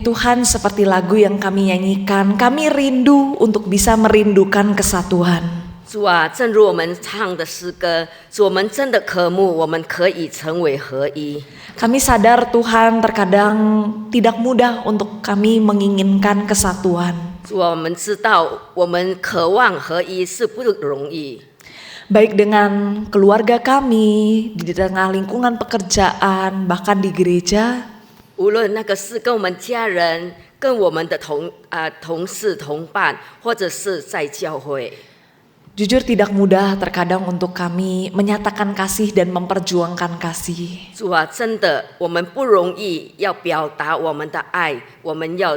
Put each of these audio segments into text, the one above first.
Tuhan, seperti lagu yang kami nyanyikan, kami rindu untuk bisa merindukan kesatuan. 主啊，正如我们唱的诗歌，主，我们真的渴慕，我们可以成为合一。 Kami sadar Tuhan terkadang tidak mudah untuk kami menginginkan kesatuan. 主啊，我们知道，我们渴望合一是不容易。 Baik dengan keluarga kami, di tengah lingkungan pekerjaan, bahkan di gereja. 无论那个是跟我们家人、跟我们的同事、同伴，或者是在教会。 Jujur tidak mudah terkadang untuk kami menyatakan kasih dan memperjuangkan kasih. 主啊，真的，我们不容易要表达我们的爱，我们要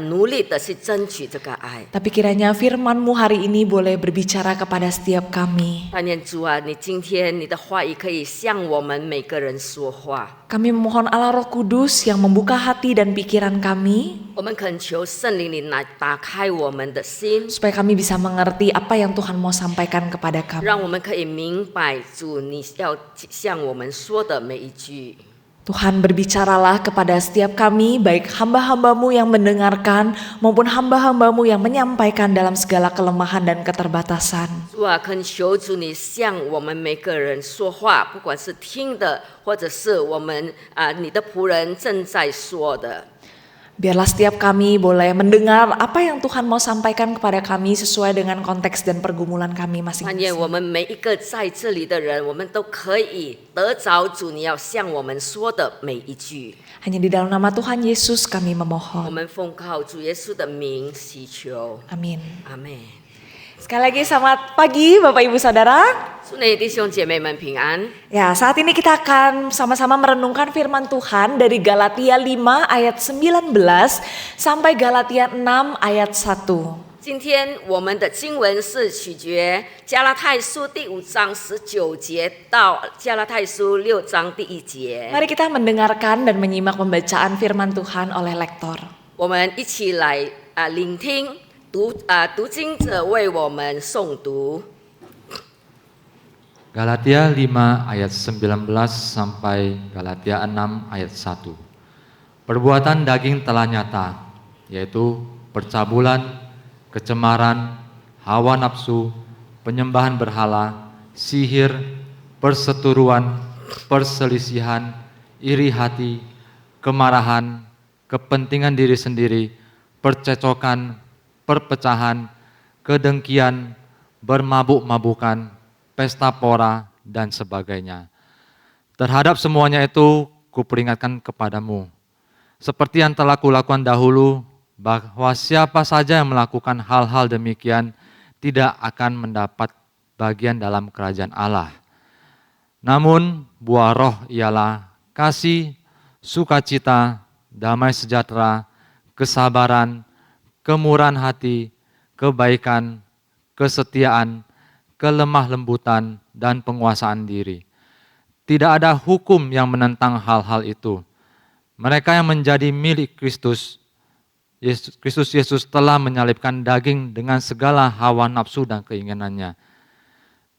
努力的去争取这个爱。 Tapi kiranya firman-Mu hari ini boleh berbicara kepada setiap kami. 但愿主啊，你今天你的话语可以向我们每个人说话。 Kami memohon Allah Roh Kudus yang membuka hati dan pikiran kami, 我们恳求圣灵你来打开我们的心， supaya kami bisa mengerti apa yang Tuhan mau sampaikan kepada kami. 让我们可以明白主你要向我们说的每一句。 Tuhan, berbicaralah kepada setiap kami, baik hamba-hamba-Mu yang mendengarkan maupun hamba-hamba-Mu yang menyampaikan dalam segala kelemahan dan keterbatasan. 主啊，恳求主你向我们每个人说话，不管是听的，或者是我们你的仆人正在说的。 Biarlah setiap kami boleh mendengar apa yang Tuhan mau sampaikan kepada kami sesuai dengan konteks dan pergumulan kami 但愿 masing-masing. 我们每一个在这里的人，我们都可以得着主你要向我们说的每一句。 Hanya di dalam nama Tuhan Yesus kami 我 memohon. 们奉靠主耶稣的名祈求， Amin. 阿门。 Sekali lagi selamat pagi Bapak Ibu Saudara. 祝你弟兄姐妹们平安。 Ya, saat ini kita akan sama-sama merenungkan firman Tuhan dari Galatia 5 ayat 19 sampai Galatia 6 ayat 1. 今天我们的经文是取决加拉太书第5章19节到加拉太书6章第1节。 Mari kita mendengarkan dan menyimak pembacaan firman Tuhan oleh lektor. 我们一起来聆听读经者为我们诵读。 Galatia 5 ayat 19 sampai Galatia 6 ayat 1. Perbuatan daging telah nyata, yaitu percabulan, kecemaran, hawa nafsu, penyembahan berhala, sihir, perseteruan, perselisihan, iri hati, kemarahan, kepentingan diri sendiri, percecokan, perpecahan, kedengkian, bermabuk-mabukan, pesta pora, dan sebagainya. Terhadap semuanya itu kuperingatkan kepadamu, seperti yang telah kulakukan dahulu, bahwa siapa saja yang melakukan hal-hal demikian tidak akan mendapat bagian dalam kerajaan Allah. Namun buah roh ialah kasih, sukacita, damai sejahtera, kesabaran, kemurahan hati, kebaikan, kesetiaan, kelemah lembutan, dan penguasaan diri. Tidak ada hukum yang menentang hal-hal itu. Mereka yang menjadi milik Kristus Yesus telah menyalibkan daging dengan segala hawa nafsu dan keinginannya.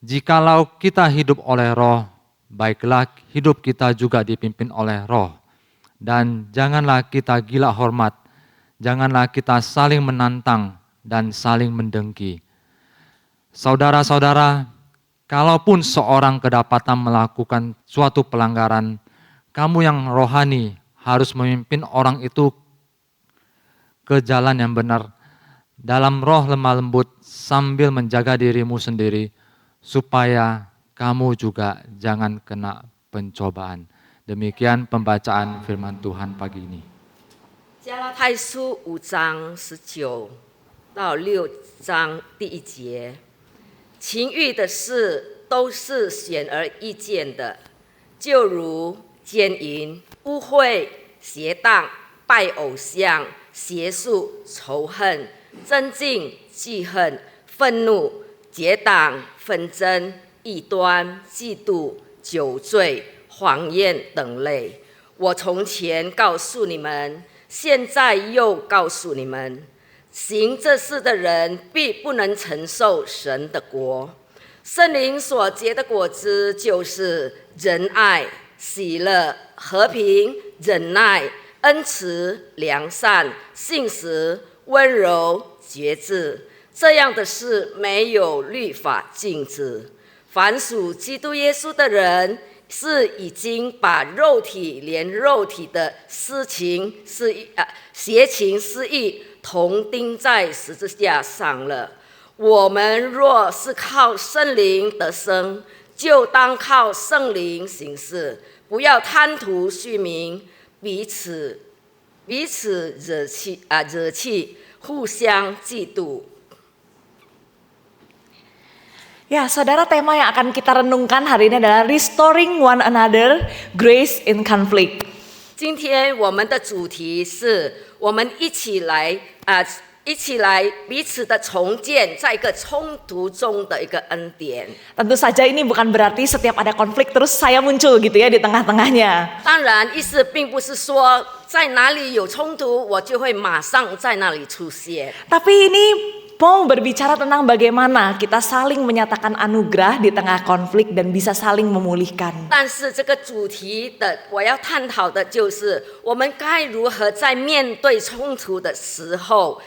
Jikalau kita hidup oleh roh, baiklah hidup kita juga dipimpin oleh roh. Dan janganlah kita gila hormat, janganlah kita saling menantang dan saling mendengki. Saudara-saudara, kalaupun seorang kedapatan melakukan suatu pelanggaran, kamu yang rohani harus memimpin orang itu ke jalan yang benar, dalam roh lemah lembut sambil menjaga dirimu sendiri, supaya kamu juga jangan kena pencobaan. Demikian pembacaan firman Tuhan pagi ini. 加拉太书5章19到6章第1节，情欲的事都是显而易见的，就如奸淫、污秽、邪荡、拜偶像、邪术、仇恨、争竞、记恨、愤怒、结党、纷争、异端、嫉妒、酒醉、谎言等类。我从前告诉你们，现在又告诉你们，行这事的人必不能承受神的国。圣灵所结的果子就是仁爱、喜乐、和平、忍耐、恩慈、良善、信实、温柔、节制，这样的事没有律法禁止。凡属基督耶稣的人，是已经把肉体连肉体的邪情私意同钉在十字架上了。我们若是靠圣灵得生，就当靠圣灵行事，不要贪图虚名，彼此惹气，互相嫉妒。Ya, saudara, tema yang akan kita renungkan hari ini adalah Restoring One Another, Grace in Conflict. 今天我们的主题是我们一起来彼此的重建，在一个冲突中的一个恩典。 Tentu saja ini bukan berarti setiap ada konflik terus saya muncul gitu ya di tengah-tengahnya. 当然，意思并不是说在哪里有冲突，我就会马上在那里出现。 Tapi ini mau berbicara tentang bagaimana kita saling menyatakan anugerah di tengah konflik dan bisa saling memulihkan. 但是这个主题的我要探讨的就是，我们该如何在面对冲突的时候，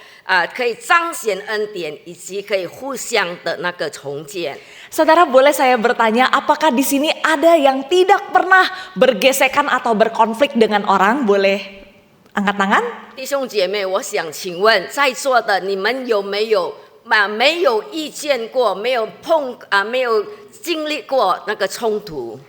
可以彰显恩典，以及可以互相的那个重建。 Saudara, boleh saya bertanya, apakah di sini ada yang tidak pernah bergesekan atau berkonflik dengan orang? Boleh angkat tangan? 弟兄姐妹，我想请问在座的你们有没有没有遇见过，没有经历过那个冲突？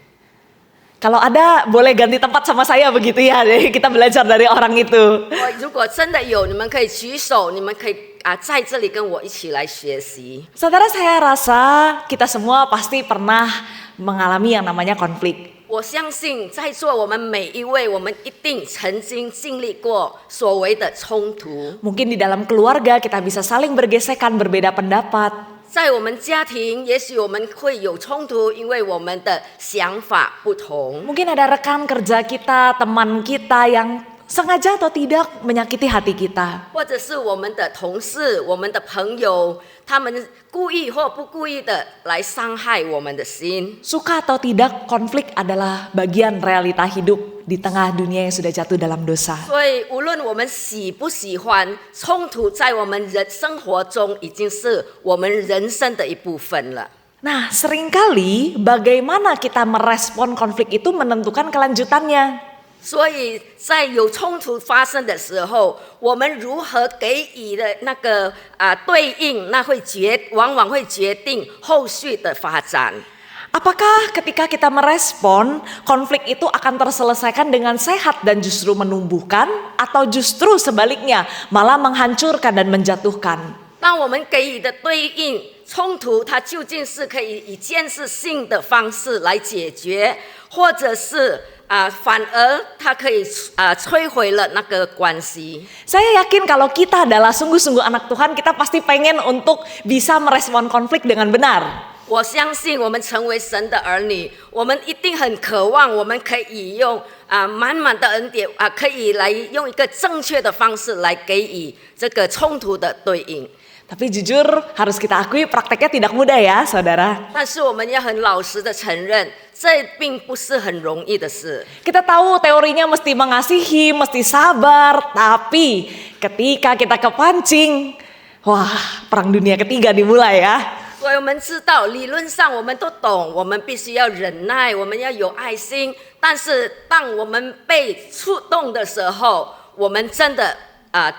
Kalau ada, boleh ganti tempat sama saya begitu ya. Jadi kita belajar dari orang itu. 如果真的有，你们可以举手，你们可以在这里跟我一起来学习。 Saudara, saya rasa kita semua pasti pernah mengalami yang namanya konflik. 我相信在座我们每一位，我们一定曾经经历过所谓的冲突。 Mungkin di dalam keluarga kita bisa saling bergesekan, berbeda pendapat. 在我们家庭，也许我们会有冲突，因为我们的想法不同。 Mungkin ada rekan kerja kita, teman kita yang sengaja atau tidak menyakiti hati kita. 或者是我们的同事、我们的朋友，他们故意或不故意的来伤害我们的心。 Suka atau tidak, konflik adalah bagian realita hidup di tengah dunia yang sudah jatuh dalam dosa. 所以，无论我们喜不喜欢，冲突在我们生活中已经是我们人生的一部分了。 Nah, seringkali bagaimana kita merespon konflik itu menentukan kelanjutannya. 所以在有冲突发生的时候，我们如何给予的那个对应，往往会决定后续的发展。 Apakah ketika kita merespon, konflik itu akan terselesaikan dengan sehat dan justru menumbuhkan, atau justru sebaliknya malah menghancurkan dan menjatuhkan? 当我们给予的对应冲突，它究竟是可以以建设性的方式来解决，或者是反而它可以摧毁了那个关系。 Saya yakin kalau kita adalah sungguh-sungguh anak Tuhan, kita pasti pengen untuk bisa merespon konflik dengan benar. 我相信我们成为神的儿女，我们一定很渴望，我们可以用满满的恩典可以来用一个正确的方式来给予这个冲突的对应。 Tapi jujur harus kita akui prakteknya tidak mudah ya, saudara. 但是我们要很老实的承认，这并不是很容易的事。 Kita tahu teorinya mesti mengasihi, mesti sabar, tapi ketika kita kepancing, wah, perang dunia ketiga dimulai ya. 所以我们知道，理论上我们都懂，我们必须要忍耐，我们要有爱心。但是当我们被触动的时候，我们真的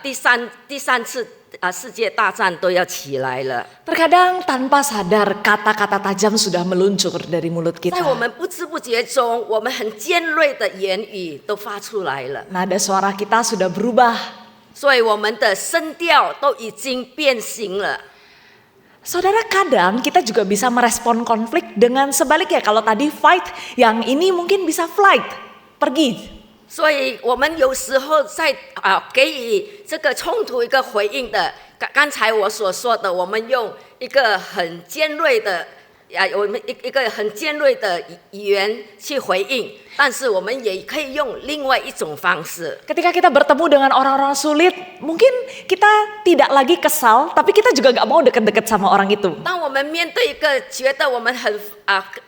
第三次世界大战都要起来了。 Terkadang tanpa sadar kata-kata tajam sudah meluncur dari mulut 在 kita. 我们不知不觉中，我们很尖锐的言语都发出来了， Nada suara kita sudah berubah. 所以我们的声调都已经变形了。 Saudara, kadang kita juga bisa merespon konflik dengan sebaliknya. Kalau tadi fight, yang ini mungkin bisa flight, pergi. 所以我们有时候在给予这个冲突一个回应的，刚才我所说的，我们用一个很尖锐的我们一个很尖锐的语言去回应，但是我们也可以用另外一种方式。 Ketika kita bertemu dengan orang-orang sulit, mungkin kita tidak lagi kesal, tapi kita juga gak mau deket-deket sama orang itu. 当我们面对一个觉得我们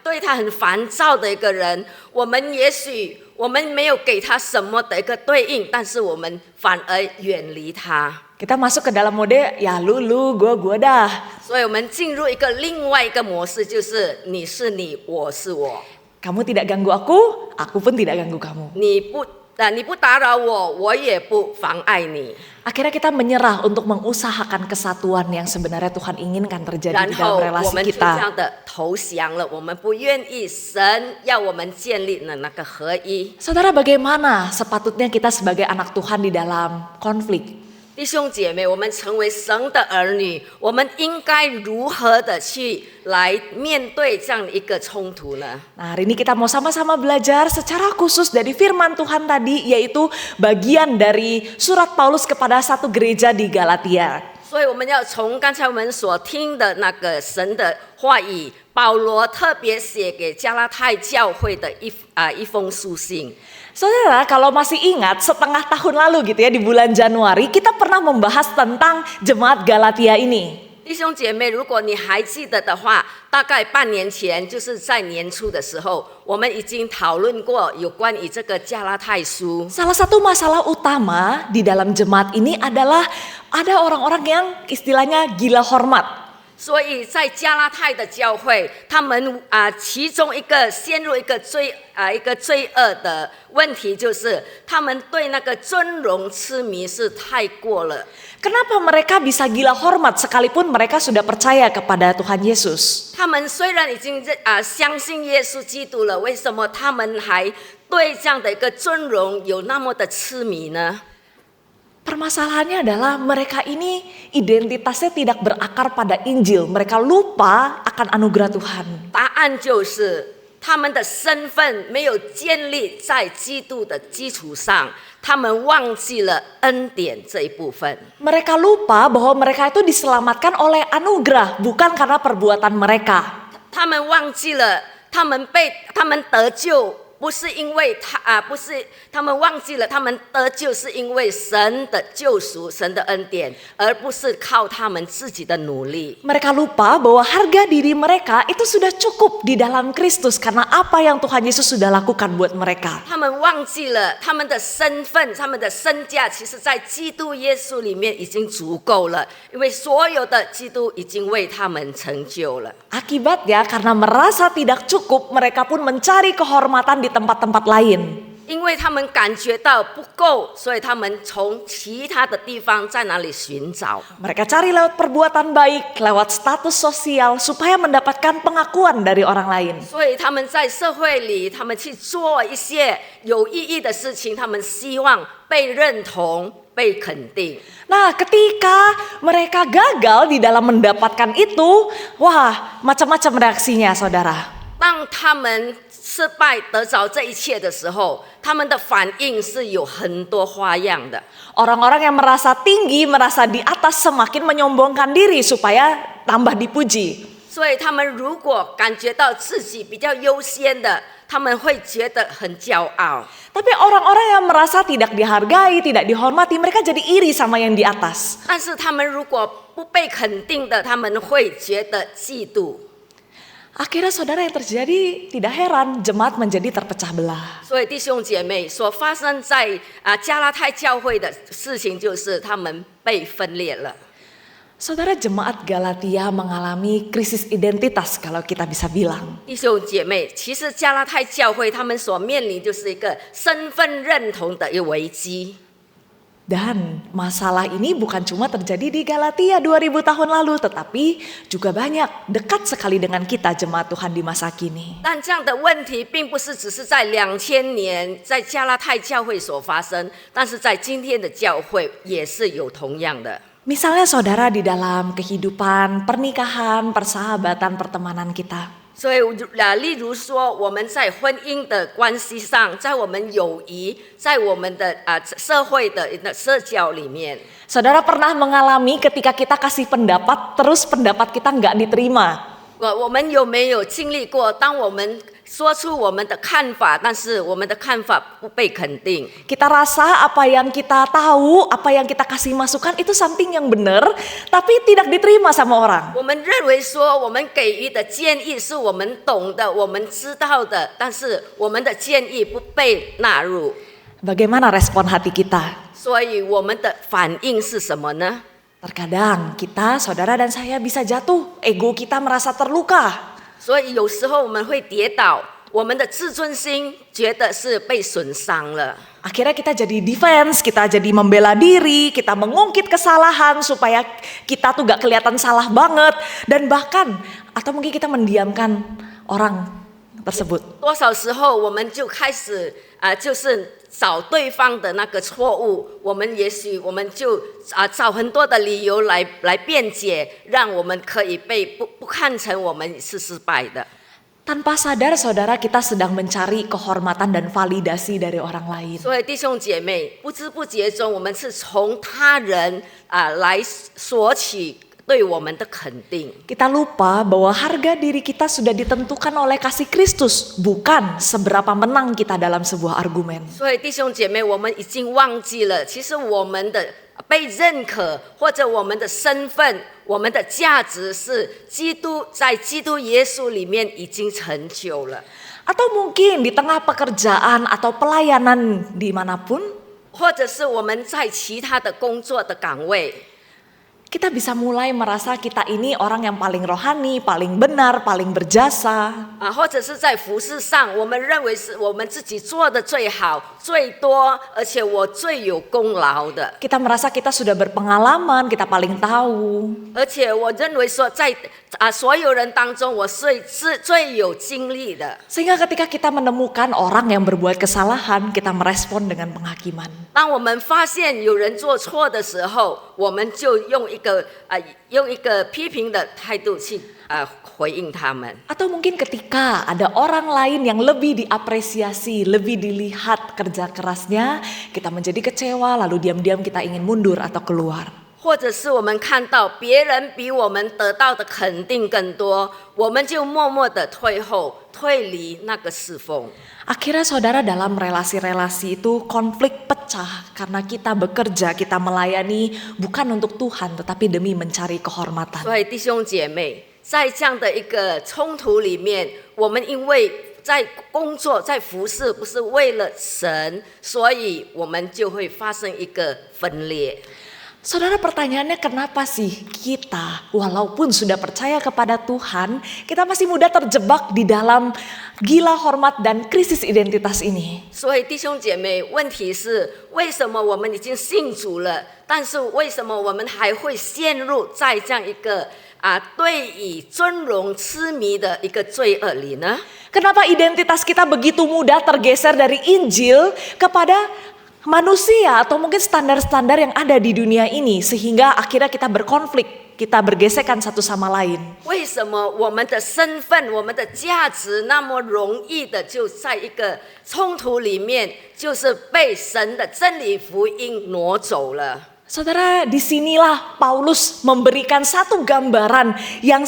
对他很烦躁的一个人，我们也许我们没有给他什么的一个对应，但是我们反而远离他。 Kita masuk ke dalam mode ya lu gua dah. 所以我们进入一个另外一个模式，就是你是你，我是我。 Kamu tidak ganggu aku pun tidak ganggu kamu. 你不打扰我，我也不妨碍你。 Akhirnya kita menyerah untuk mengusahakan kesatuan yang sebenarnya Tuhan inginkan terjadi 然 di 后 dalam 我 relasi 们就这 kita. 样的投降了，我们不愿意神要我们建立的那个合一。 Saudara, bagaimana sepatutnya kita sebagai anak Tuhan di dalam konflik? 弟兄姐妹，我们成为神的儿女，我们应该如何的去来面对这样的一个冲突呢？ Nah, hari ini kita mau sama-sama belajar secara khusus dari firman Tuhan tadi, yaitu bagian dari surat Paulus kepada satu gereja di Galatia. 所以我们要从刚才我们所听的那个神的话语，保罗特别写给加拉太教会的一封书信。 Saudara, kalau masih ingat setengah tahun lalu gitu ya, di bulan Januari kita pernah membahas tentang jemaat Galatia ini. 弟兄姐妹，如果你还记得的话，大概半年前，就是在年初的时候，我们已经讨论过有关于这个加拉太书。 Salah satu masalah utama di dalam jemaat ini adalah ada orang-orang yang istilahnya gila hormat. 所以在加拉太的教会，他们其中一个陷入一个罪恶的问题，就是他们对那个尊荣痴迷是太过了。 Kenapa mereka bisa gila hormat sekalipun mereka sudah percaya kepada Tuhan Yesus? 他们虽然已经相信耶稣基督了，为什么他们还对这样的一个尊荣有那么的痴迷呢？ Permasalahannya adalah mereka ini identitasnya tidak berakar pada Injil. Mereka lupa akan anugerah Tuhan. 答案就是他们的身份没有建立在基督的基础上，他们忘记了恩典这一部分。 Mereka lupa bahwa mereka itu diselamatkan oleh anugerah, bukan karena perbuatan mereka. 他们忘记了，他们得救，不是因为他们忘记了，他们得救是因为神的救赎、神的恩典，而不是靠他们自己的努力。 Mereka lupa bahwa harga diri mereka itu sudah cukup di dalam Kristus karena apa yang Tuhan Yesus sudah lakukan buat mereka. 他们忘记了他们的身份、他们的身价，其实在基督耶稣里面已经足够了，因为所有的基督已经为他们成就了。 Akibatnya karena merasa tidak cukup, mereka pun mencari kehormatan di tempat-tempat lain. 因为他们感觉到不够，所以他们从其他的地方在哪里寻找。 Mereka cari lewat perbuatan baik, lewat status sosial supaya mendapatkan pengakuan dari orang lain. 所以他们在社会里，他们去做一些有意义的事情，他们希望被认同、被肯定。 Nah, ketika mereka gagal di dalam mendapatkan itu, wah, macam-macam reaksinya, saudara. 当他们失败得着这一切的时候，他们的反应是有很多花样的。 Orang-orang yang merasa tinggi, merasa di atas semakin menyombongkan diri supaya tambah dipuji. 所以他们如果感觉到自己比较优先的，他们会觉得很骄傲。 Tapi orang-orang yang merasa tidak dihargai, tidak dihormati, mereka jadi iri sama yang di atas. 但是他们如果不被肯定的，他们会觉得嫉妒。 Akhirnya saudara, yang terjadi tidak heran, jemaat menjadi terpecah belah. 所以弟兄姐妹，所发生在加拉太教会的事情，就是他们被分裂了。 Saudara, jemaat Galatia mengalami krisis identitas kalau kita bisa bilang. 弟兄姐妹，其实加拉太教会他们所面临就是一个身份认同的一个危机。 Dan masalah ini bukan cuma terjadi di Galatia 2000 tahun lalu, tetapi juga banyak dekat sekali dengan kita jemaat Tuhan di masa kini. 但这样的问题并不是只是在2000年在加拉太教会所发生，但是在今天的教会也是有同样的。 Misalnya saudara di dalam kehidupan, pernikahan, persahabatan, pertemanan kita. 所以例如说，我们在婚姻的关系上，在我们友谊，在我们的社会的社交里面， Saudara pernah mengalami ketika kita kasih pendapat, terus pendapat kita nggak diterima. 我们有没有经历过，当我们说出我们的看法，但是我们的看法不被肯定。 Kita rasa apa yang kita tahu, apa yang kita kasih masukan itu something yang benar, tapi tidak diterima sama orang. 我们认为说我们给予的建议是我们懂的、我们知道的，但是我们的建议不被纳入， Bagaimana respon hati kita? 所以我们的反应是什么呢？ Terkadang kita, saudara dan saya bisa jatuh, ego kita merasa terluka. 所以有时候我们会跌倒，我们的自尊心觉得是被损伤了。 Akhirnya kita jadi defense, kita jadi membela diri, kita mengungkit kesalahan supaya kita tuh gak kelihatan salah banget. Dan bahkan, atau mungkin kita mendiamkan orang tersebut. 多少时候我们就开始就是找对方的那个错误，也许我们就找很多的理由来辩解，让我们可以被不看成我们是失败的。 Tanpa sadar saudara kita sedang mencari kehormatan dan validasi dari orang lain. 所以弟兄姐妹，不知不觉中，我们是从他人来索取对我们的肯定。 Kita lupa bahwa harga diri kita sudah ditentukan oleh kasih Kristus, bukan seberapa menang kita dalam sebuah argumen. 所以弟兄姐妹，我们已经忘记了，其实我们的被认可或者我们的身份、我们的价值是在基督耶稣里面已经成就了。 Atau mungkin di tengah pekerjaan atau pelayanan dimanapun, 或者是我们在其他的工作的岗位， kita bisa mulai merasa kita ini orang yang paling rohani, paling benar, paling berjasa. 或者是在服事上，我们认为是我们自己做的最好、最多，而且我最有功劳的。 Kita merasa kita sudah berpengalaman, kita paling tahu. 而且我认为说在，所有人当中，我是最有经历的。 Sehingga ketika kita menemukan orang yang berbuat kesalahan, kita merespon dengan penghakiman. 当我们发现有人做错的时候，我们就用一个批评的态度去回应他们。 Atau mungkin ketika ada orang lain yang lebih diapresiasi, lebih dilihat kerja kerasnya, kita menjadi kecewa, lalu diam-diam kita ingin mundur atau keluar. 或者是我们看到别人比我们得到的肯定更多，我们就默默的退后，退离那个侍奉。 Akhirnya saudara dalam relasi-relasi itu konflik pecah karena kita bekerja, kita melayani bukan untuk Tuhan tetapi demi mencari kehormatan. 所以弟兄姐妹，在这样的一个冲突里面，我们因为在工作、在服事，不是为了神，所以我们就会发生一个分裂。 Saudara, pertanyaannya kenapa sih kita walaupun sudah percaya kepada Tuhan, kita masih mudah terjebak di dalam gila hormat dan krisis identitas ini? 所以弟兄姐妹，问题是为什么我们已经信主了，但是为什么我们还会陷入在这样一个对以尊荣痴迷的一个罪恶里呢？ Kenapa identitas kita begitu mudah tergeser dari Injil kepada manusia atau mungkin standar-standar yang ada di dunia ini sehingga akhirnya kita berkonflik, kita bergesekan satu sama lain. 为什么我们的身份、我们的价值那么容易的就在一个冲突里面，就是被神的真理福音挪走了？ Saudara, disinilah Paulus memberikan satu gambaran yang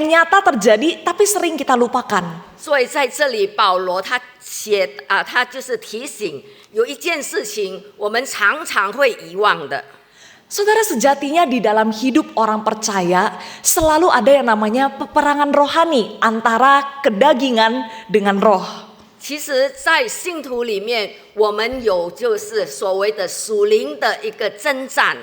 nyata terjadi tapi sering kita lupakan. 所以在这里，保罗他就是提醒有一件事情，我们常常会遗忘的。 Saudara, sejatinya di dalam hidup orang percaya selalu ada yang namanya peperangan rohani antara kedagingan dengan roh. 其实，在信徒里面，我们有就是所谓的属灵的一个征战。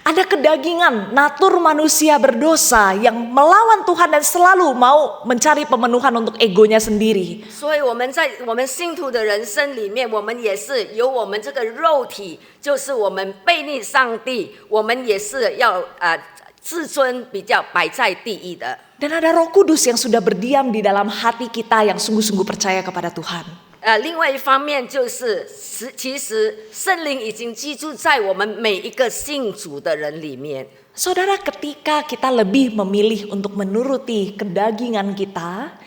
Ada kedagingan, natur manusia berdosa yang melawan Tuhan dan selalu mau mencari pemenuhan untuk egonya sendiri. 所以我们在我们信徒的人生里面，我们也是有我们这个肉体，就是我们背逆上帝，我们也是要自尊比较摆在第一的。 Dan ada Roh Kudus yang sudah berdiam di dalam hati kita yang sungguh-sungguh percaya kepada Tuhan. 另外一方面就是其实圣灵已经居住在我们每一个信主的人里面。 Saudara, ketika kita lebih memilih untuk menuruti kedagingan kita,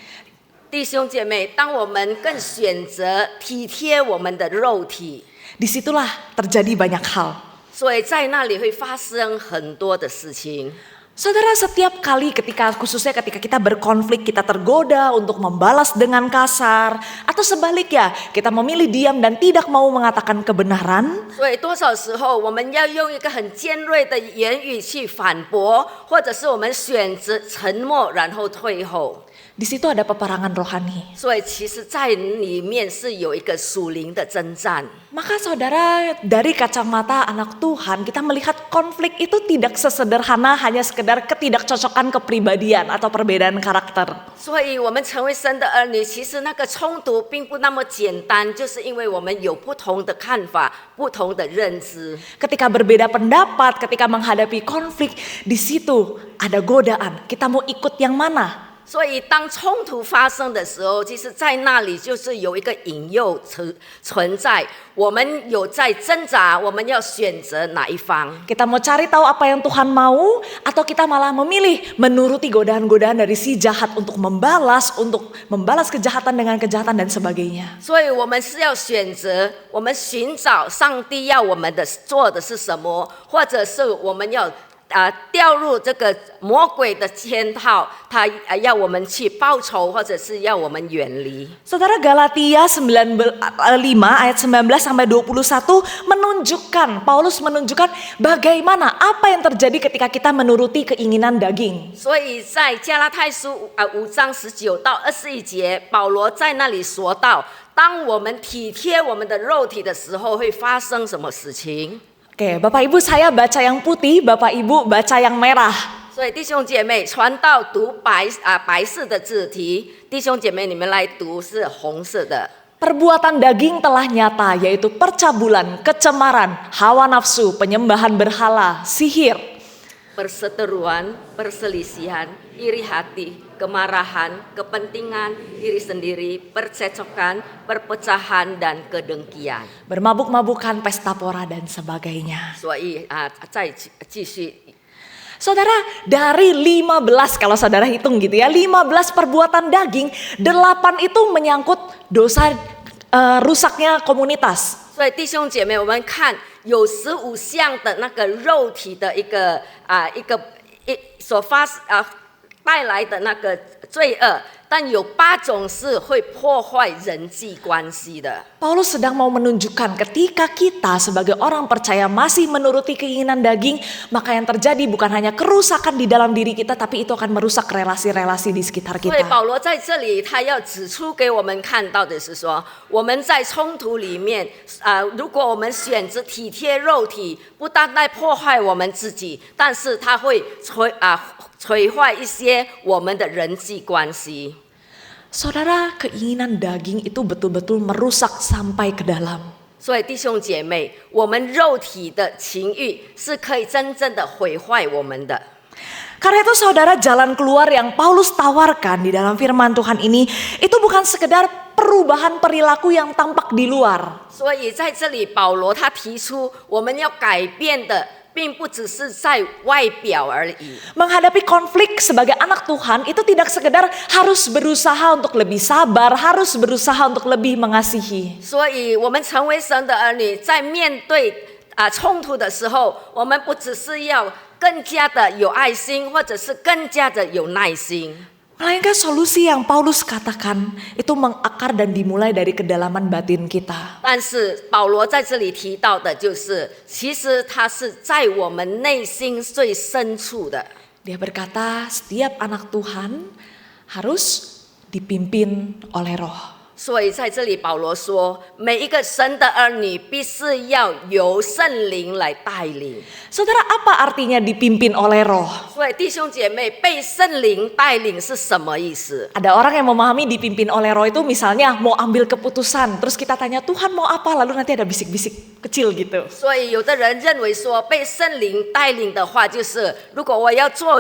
弟兄姐妹，当我们更选择体贴我们的肉体， disitulah terjadi banyak hal. 所以在那里会发生很多的事情。Saudara, setiap kali khususnya ketika kita berkonflik, kita tergoda untuk membalas dengan kasar, atau sebaliknya kita memilih diam dan tidak mau mengatakan kebenaran, 所以多少时候我们要用一个很尖锐的言语去反驳，或者是我们选择沉默然后退后。 di situ ada peperangan rohani. 所以其实在里面是有一个属灵的征战。 Maka saudara, dari kacamata anak Tuhan, kita melihat konflik itu tidak sesederhana hanya sekedar ketidakcocokan kepribadian atau perbedaan karakter. 所以我们成为神的儿女，其实那个冲突并不那么简单，就是因为我们有不同的看法、不同的认知。 Ketika berbeda pendapat, ketika menghadapi konflik, di situ ada godaan. Kita mau ikut yang mana? 所以当冲突发生的时候，其实在那里就是有一个引诱存在，我们有在挣扎，我们要选择哪一方。 Kita mau cari tahu apa yang Tuhan mau, atau kita malah memilih menuruti godaan-godaan dari si jahat untuk membalas kejahatan dengan kejahatan dan sebagainya. 所以我们是要选择，我们寻找上帝要我们的做的是什么，或者是我们要掉入这个魔鬼的圈套，他要我们去报仇，或者是要我们远离。 Saudara, Galatia 5 ayat 19 sampai 21 Paulus menunjukkan bagaimana apa yang terjadi ketika kita menuruti keinginan daging. 所以在加拉太书5章19到21节，保罗在那里说到，当我们体贴我们的肉体的时候，会发生什么事情？ Oke, Bapak Ibu saya baca yang putih, Bapak Ibu baca yang merah. 所以弟兄姐妹，传道读白色的字体，弟兄姐妹你们来读是红色的。 Perbuatan daging telah nyata, yaitu percabulan, kecemaran, hawa nafsu, penyembahan berhala, sihir. Perseteruan, perselisihan, iri hati, kemarahan, kepentingan diri sendiri, percecokan, perpecahan dan kedengkian. Bermabuk-mabukan, pesta pora dan sebagainya. 所以再继续。 Saudara, dari 15 kalau saudara hitung gitu ya, 15 perbuatan daging, 8 itu menyangkut dosa rusaknya komunitas. 所以弟兄姐妹，我们看有15项的那个肉体的所带来的那个罪恶，但有8种是会破坏人际关系的。 Paulus sedang mau menunjukkan ketika kita sebagai orang percaya masih menuruti keinginan daging, maka yang terjadi bukan hanya kerusakan di dalam diri kita, tapi itu akan merusak relasi-relasi di sekitar 所以 kita. 保罗在这里，他要指出给我们看到的是说，我们在冲突里面，如果我们选择体贴肉体，不单单破坏我们自己，但是它会毁坏一些我们的人际关系。 Saudara, keinginan daging itu betul-betul merusak sampai ke dalam. 所以弟兄姐妹，我们肉体的情欲是可以真正的毁坏我们的。 Karena itu saudara, jalan keluar yang Paulus tawarkan di dalam firman Tuhan ini, itu bukan sekedar perubahan perilaku yang tampak di luar. 所以在这里，保罗他提出，我们要改变的，并不只是在外表而已。 Menghadapi konflik sebagai anak Tuhan itu tidak sekedar harus berusaha untuk lebih sabar, harus berusaha untuk lebih mengasihi. 所以，我们成为神的儿女，在面对冲突的时候，我们不只是要更加的有爱心，或者是更加的有耐心。 Melainkan solusi yang Paulus katakan itu mengakar dan dimulai dari kedalaman batin kita. 但是保罗在这里提到的就是，其实他是在我们内心最深处的。 Dia berkata setiap anak Tuhan harus dipimpin oleh roh. 所以在这里，保罗说，每一个神的儿女必是要由圣灵来带领。 Saudara, apa artinya dipimpin oleh roh? 所以弟兄姐妹，被圣灵带领是什么意思？ Ada orang yang memahami dipimpin oleh roh itu misalnya mau ambil keputusan, terus kita tanya Tuhan mau apa, lalu nanti ada bisik-bisik kecil gitu. 所以有的人认为说，被圣灵带领的话，就是如果我要做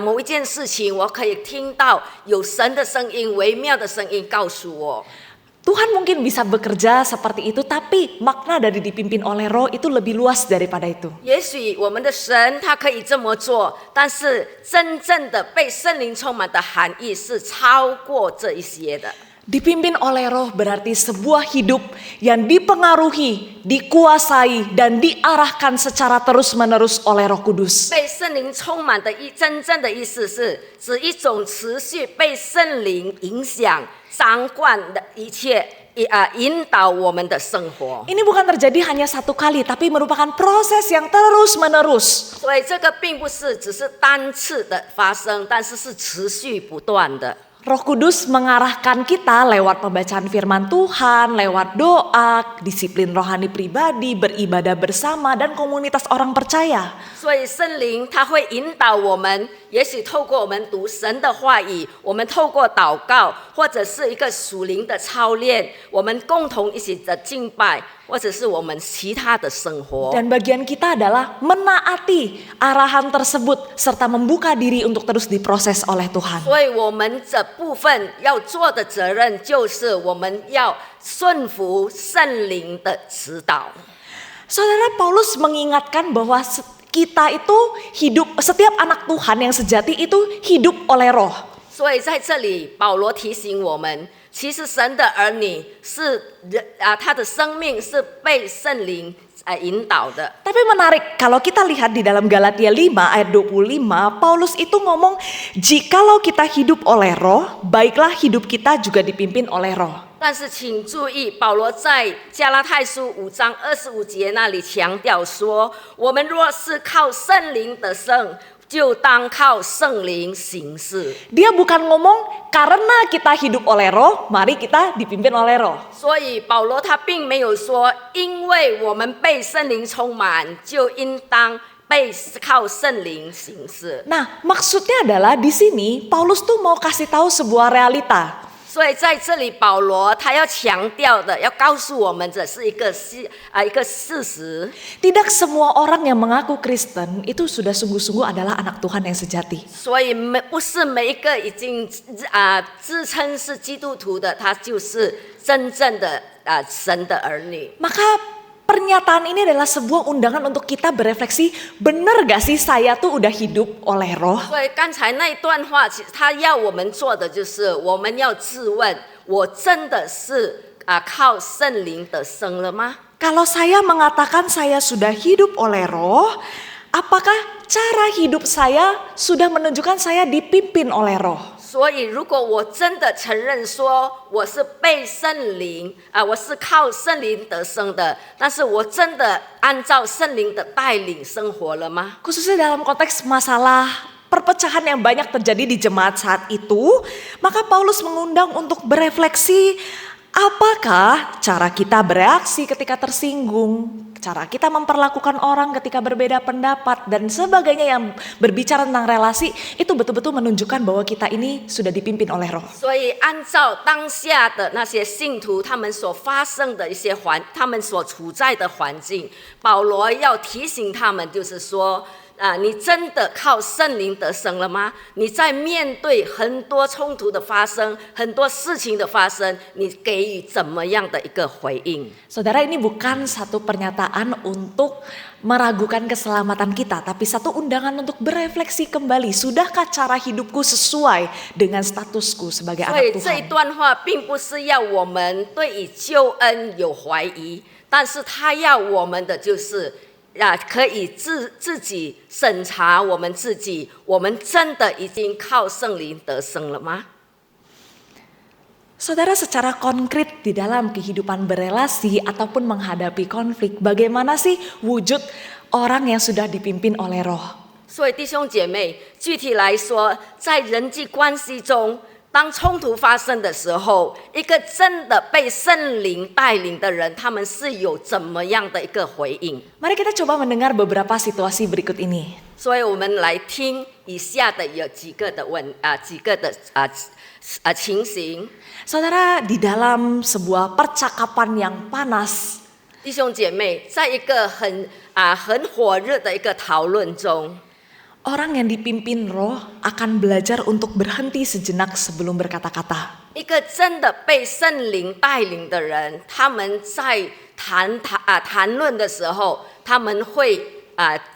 某一件事情，我可以听到有神的声音、微妙的声音告诉我。 Tuhan mungkin bisa bekerja seperti itu, tapi makna dari dipimpin oleh roh itu lebih luas daripada itu. 也许我们的神他可以这么做，但是真正的被圣灵充满的含义是超过这一些的。Dipimpin oleh roh berarti sebuah hidup yang dipengaruhi, dikuasai, dan diarahkan secara terus-menerus oleh Roh Kudus. 被圣灵充满的真正的意思是指一种持续被圣灵影响、掌管的一切，引导我们的生活。 Ini bukan terjadi hanya satu kali, tapi merupakan proses yang terus-menerus. 所以这个并不是只是单次的发生，但是是持续不断的。 Roh Kudus mengarahkan kita lewat pembacaan firman Tuhan, lewat doa, disiplin rohani pribadi, beribadah bersama, dan komunitas orang percaya. 所以圣灵他会引导我们，也许透过我们读神的话语，我们透过祷告，或者是一个属灵的操练，我们共同一起的敬拜，或者是我们其他的生活。 Dan bagian kita adalah menaati arahan tersebut serta membuka diri untuk terus diproses oleh Tuhan. 所以我们这部分要做的责任，就是我们要顺服圣灵的指导。 Saudara, Paulus mengingatkan bahwa kita itu hidup, setiap anak Tuhan yang sejati itu hidup oleh roh. 所以在这里，保罗提醒我们，其实神的儿女是他的生命是被圣灵引导的。 Tapi menarik, kalau kita lihat di dalam Galatia 5 ayat 25, Paulus itu ngomong, jikalau kita hidup oleh roh, baiklah hidup kita juga dipimpin oleh roh. 但是请注意，保罗在加拉太书5章25节那里强调说，我们若是靠圣灵得胜，就当靠圣灵行事。 Dia bukan ngomong karena kita hidup oleh roh, mari kita dipimpin oleh roh. 所以保罗他并没有说，因为我们被圣灵充满，就应当被靠圣灵行事。 Nah, maksudnya adalah di sini Paulus tuh mau kasih tahu sebuah realita. 所以在这里，保罗他要强调的，要告诉我们，这是一个事实。 Tidak semua orang yang mengaku Kristen itu sudah sungguh-sungguh adalah anak Tuhan yang sejati. 所以不是每一个已经自称是基督徒的，他就是真正的神的儿女。 Maka pernyataan ini adalah sebuah undangan untuk kita berefleksi, benar gak sih saya tuh udah hidup oleh roh? 所以刚才那一段话，其实他要我们做的就是，我们要自问：我真的是靠圣灵得生了吗？ Kalau saya mengatakan saya sudah hidup oleh roh, apakah cara hidup saya sudah menunjukkan saya dipimpin oleh roh? 所以，如果我真的承认说我是被圣灵我是靠圣灵得生的，但是我真的按照圣灵的带领生活了吗？ Khususnya dalam konteks masalah perpecahan yang banyak terjadi di jemaat saat itu, maka Paulus mengundang untuk berefleksi apakah cara kita bereaksi ketika tersinggung, cara kita memperlakukan orang ketika berbeda pendapat dan sebagainya yang berbicara tentang relasi itu betul-betul menunjukkan bahwa kita ini sudah dipimpin oleh roh. 所以，按照当下的那些信徒他们所发生的一些他们所处在的环境，保罗要提醒他们，就是说。你真的靠圣灵得生了吗？你在面对很多冲突的发生，很多事情的发生，你给予怎么样的一个回应？ Saudara, ini bukan satu pernyataan untuk meragukan keselamatan kita, tapi satu undangan untuk berefleksi kembali. Sudahkah cara hidupku sesuai dengan statusku sebagai 所以 anak 这一 Tuhan? 段话并不是要我们对于救恩有怀疑，但是他要我们的就是可以自己审查我们自己，我们真的已经靠圣灵得生了吗？ Saudara, secara konkret di dalam kehidupan berelasi ataupun menghadapi konflik, bagaimana sih wujud orang yang sudah dipimpin oleh roh? 所以弟兄姐妹，具体来说，在人际关系中，当冲突发生的时候，一个真的被圣灵带领的人，他们是有怎么样的一个回应？ Mari kita coba mendengar beberapa situasi berikut ini. 所以我们来听以下的有几个的情形。 Saudara, di dalam sebuah percakapan yang panas, 弟兄姐妹，在一个很火热的一个讨论中， orang yang dipimpin roh akan belajar untuk berhenti sejenak sebelum berkata-kata. 一个真的被圣灵带领的人，他们在谈论的时候，他们会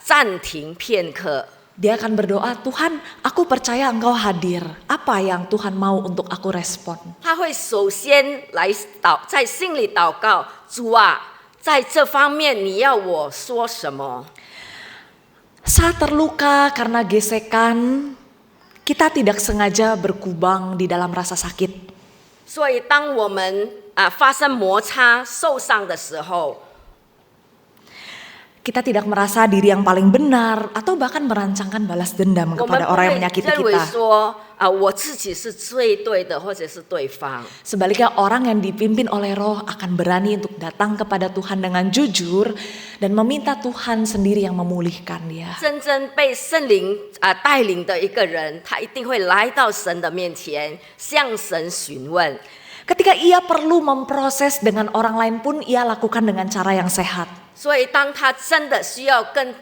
暂停片刻。Dia akan berdoa, Tuhan, aku percaya Engkau hadir. Apa yang Tuhan mau untuk aku respon? 他会首先来在心里祷告，主啊，在这方面你要我说什么？ Saat terluka karena gesekan, kita tidak sengaja berkubang di dalam rasa sakit. 所以当我们发生摩擦、受伤的时候， Kita tidak merasa diri yang paling benar atau bahkan merancangkan balas dendam 我们 kepada 不 orang 会 yang menyakiti 认为 kita. 说我自己是最对的，或者是对方。 Sebaliknya orang yang dipimpin oleh Roh akan berani untuk datang kepada Tuhan dengan jujur dan meminta Tuhan sendiri yang memulihkan dia. 真正被圣灵带领的一个人，他一定会来到神的面前，向神询问。 Ketika ia perlu memproses dengan orang lain pun ia lakukan dengan cara yang sehat. 所以，当他真的需要跟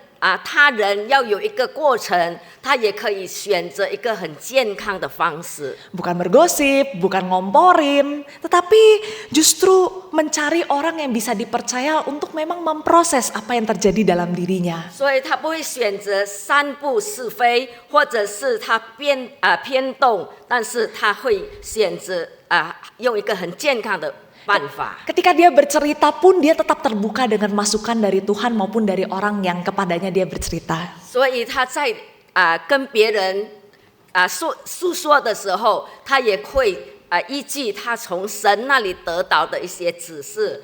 他人要有一个过程，他也可以选择一个很健康的方式。 Bukan bergosip, bukan ngomporin, tetapi justru mencari orang yang bisa dipercaya untuk memang memproses apa yang terjadi dalam dirinya. 所以他不会选择散布是非，或者是他偏动，但是他会选择用一个很健康的办法。 Ketika dia bercerita pun dia tetap terbuka dengan masukan dari Tuhan maupun dari orang yang kepadanya dia bercerita. 所以他在跟别人诉说的时候，他也会依据他从神那里得到的一些指示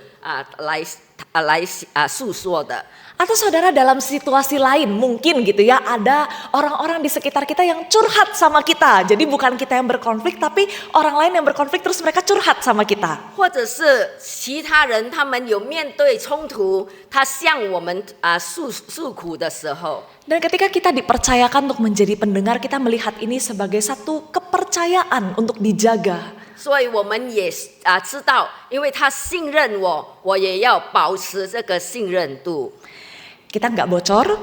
来诉说的。 Atau saudara dalam situasi lain mungkin gitu ya ada orang-orang di sekitar kita yang curhat sama kita. Jadi bukan kita yang berkonflik tapi orang lain yang berkonflik terus mereka curhat sama kita. 或者是其他人他们有面对冲突，他向我们诉苦的时候， Dan ketika kita dipercayakan untuk menjadi pendengar kita melihat ini sebagai satu kepercayaan untuk dijaga. 所以我们也知道，因为他信任我，我也要保持这个信任度。 Kita nggak bocor,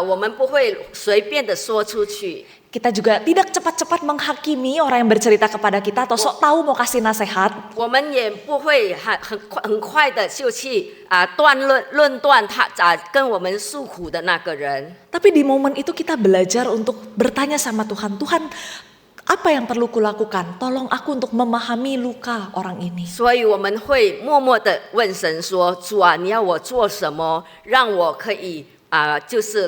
我们不会随便的说出去。 kita juga tidak cepat-cepat menghakimi orang yang bercerita kepada kita atau sok tahu mau kasih nasihat. 我们也不会很快的就去论断他跟我们诉苦的那个人。 Tapi di momen itu kita belajar untuk bertanya sama Tuhan, Tuhan apa yang perlu kulakukan? Tolong aku untuk memahami luka orang ini. 所以我们会默默的问神说：“主啊，你要我做什么，让我可以就是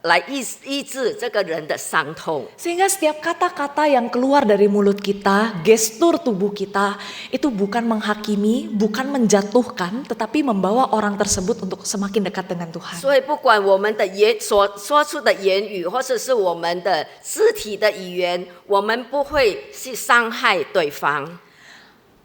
来医治这个人的伤痛。” Sehingga setiap kata-kata yang keluar dari mulut kita, gestur tubuh kita, itu bukan menghakimi, bukan menjatuhkan, tetapi membawa orang tersebut untuk semakin dekat dengan Tuhan. 所以不管我们的说出的言语，或者是我们的肢体的语言，我们不会去伤害对方。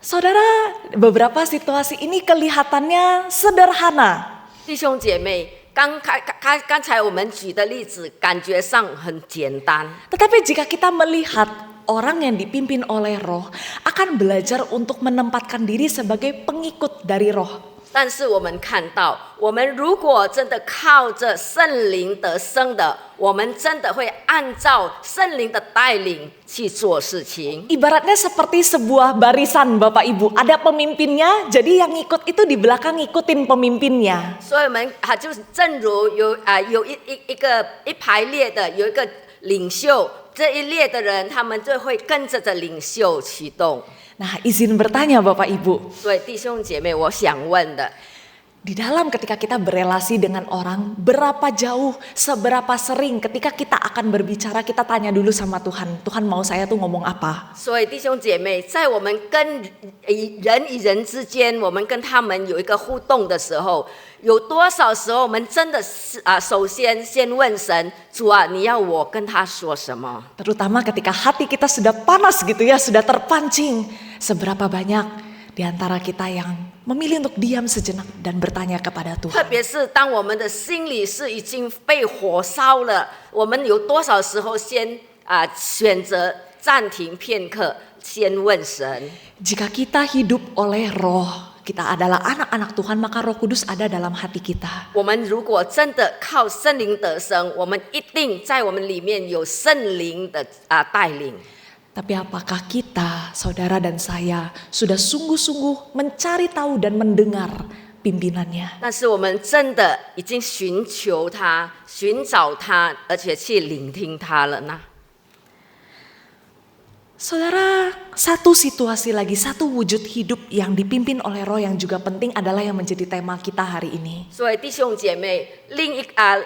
Saudara, beberapa situasi ini kelihatannya sederhana. 弟兄姐妹，刚才我们举的例子，感觉上很简单。 Tetapi jika kita melihat orang yang dipimpin oleh Roh akan belajar untuk menempatkan diri sebagai pengikut dari Roh. 但是我们看到，我们如果真的靠着圣灵得生的，我们真的会按照圣灵的带领去做事情。 Ibaratnya seperti sebuah barisan Bapak Ibu, ada pemimpinnya, jadi yang ikut itu di belakang ngikutin pemimpinnya. 所以我们就正如有一排列的，有一个领袖，这一列的人，他们就会跟着领袖启动。 Nah, izin bertanya Bapak Ibu, 所以弟兄姐妹，我想问的， di dalam ketika kita berelasi dengan orang, berapa jauh, seberapa sering ketika kita akan berbicara, kita tanya dulu sama Tuhan, Tuhan mau saya tuh ngomong apa? 所以弟兄姐妹，在我们跟人与人之间，我们跟他们有一个互动的时候，有多少时候我们真的是首先问神，主啊，你要我跟他说什么？ Terutama ketika hati kita sudah panas gitu ya, sudah terpancing. Seberapa banyak di antara kita yang memilih untuk diam sejenak dan bertanya kepada 特 Tuhan. 别是当我们的心里是已经被火烧了，我们有多少时候先选择暂停片刻，先问神。 Jika kita hidup oleh Roh, kita adalah anak-anak Tuhan, maka Roh Kudus ada dalam hati kita. 我们如果真的靠圣灵得生，我们一定在我们里面有圣灵的带领。 Tapi apakah kita, saudara dan saya, sudah sungguh-sungguh mencari tahu dan mendengar pimpinannya. 但是我们真的已经寻求他、寻找他，而且去聆听他了呢？ Saudara, satu situasi lagi, satu wujud hidup yang dipimpin oleh Roh yang juga penting adalah yang menjadi tema kita hari ini. 所以弟兄姐妹，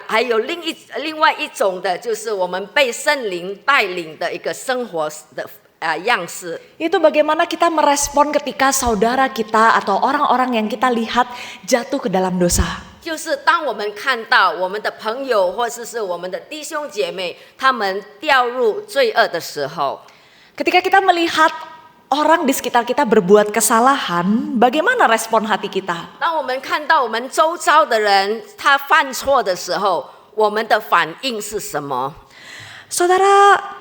还有另外一种的，就是我们被圣灵带领的一个生活的样式。 Itu bagaimana kita merespon ketika saudara kita atau orang-orang yang kita lihat jatuh ke dalam dosa. 就是当我们看到我们的朋友或者是我们的弟兄姐妹，他们掉入罪恶的时候， Ketika kita melihat orang di sekitar kita berbuat kesalahan, bagaimana respon hati kita? 当我们看到我们周遭的人他犯错的时候，我们的反应是什么？ Saudara,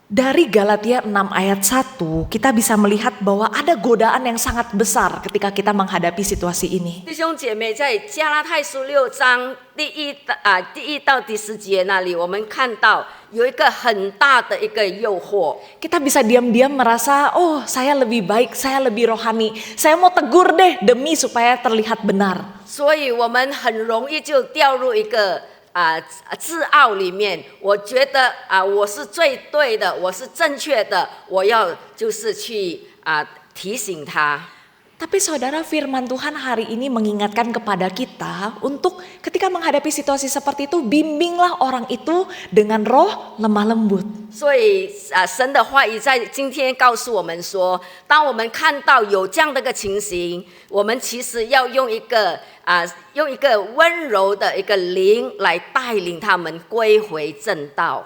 dari Galatia 6 ayat 1 kita bisa melihat bahwa ada godaan yang sangat besar ketika kita menghadapi situasi ini. 弟兄姐妹，在加拉太书6章第一到第10节那里，我们看到有一个很大的一个诱惑。 Kita bisa diam-diam merasa, oh saya lebih baik, saya lebih rohani. Saya mau tegur deh demi supaya terlihat benar. 所以我们很容易就掉入一个自傲里面。我觉得我是最对的，我是正确的，我要就是去提醒他。 Tapi saudara, firman Tuhan hari ini mengingatkan kepada kita untuk ketika menghadapi situasi seperti itu, bimbinglah orang itu dengan roh lemah lembut. 所以神的话语在今天告诉我们说，当我们看到有这样的一个情形，我们其实要用一个温柔的一个灵来带领他们归回正道。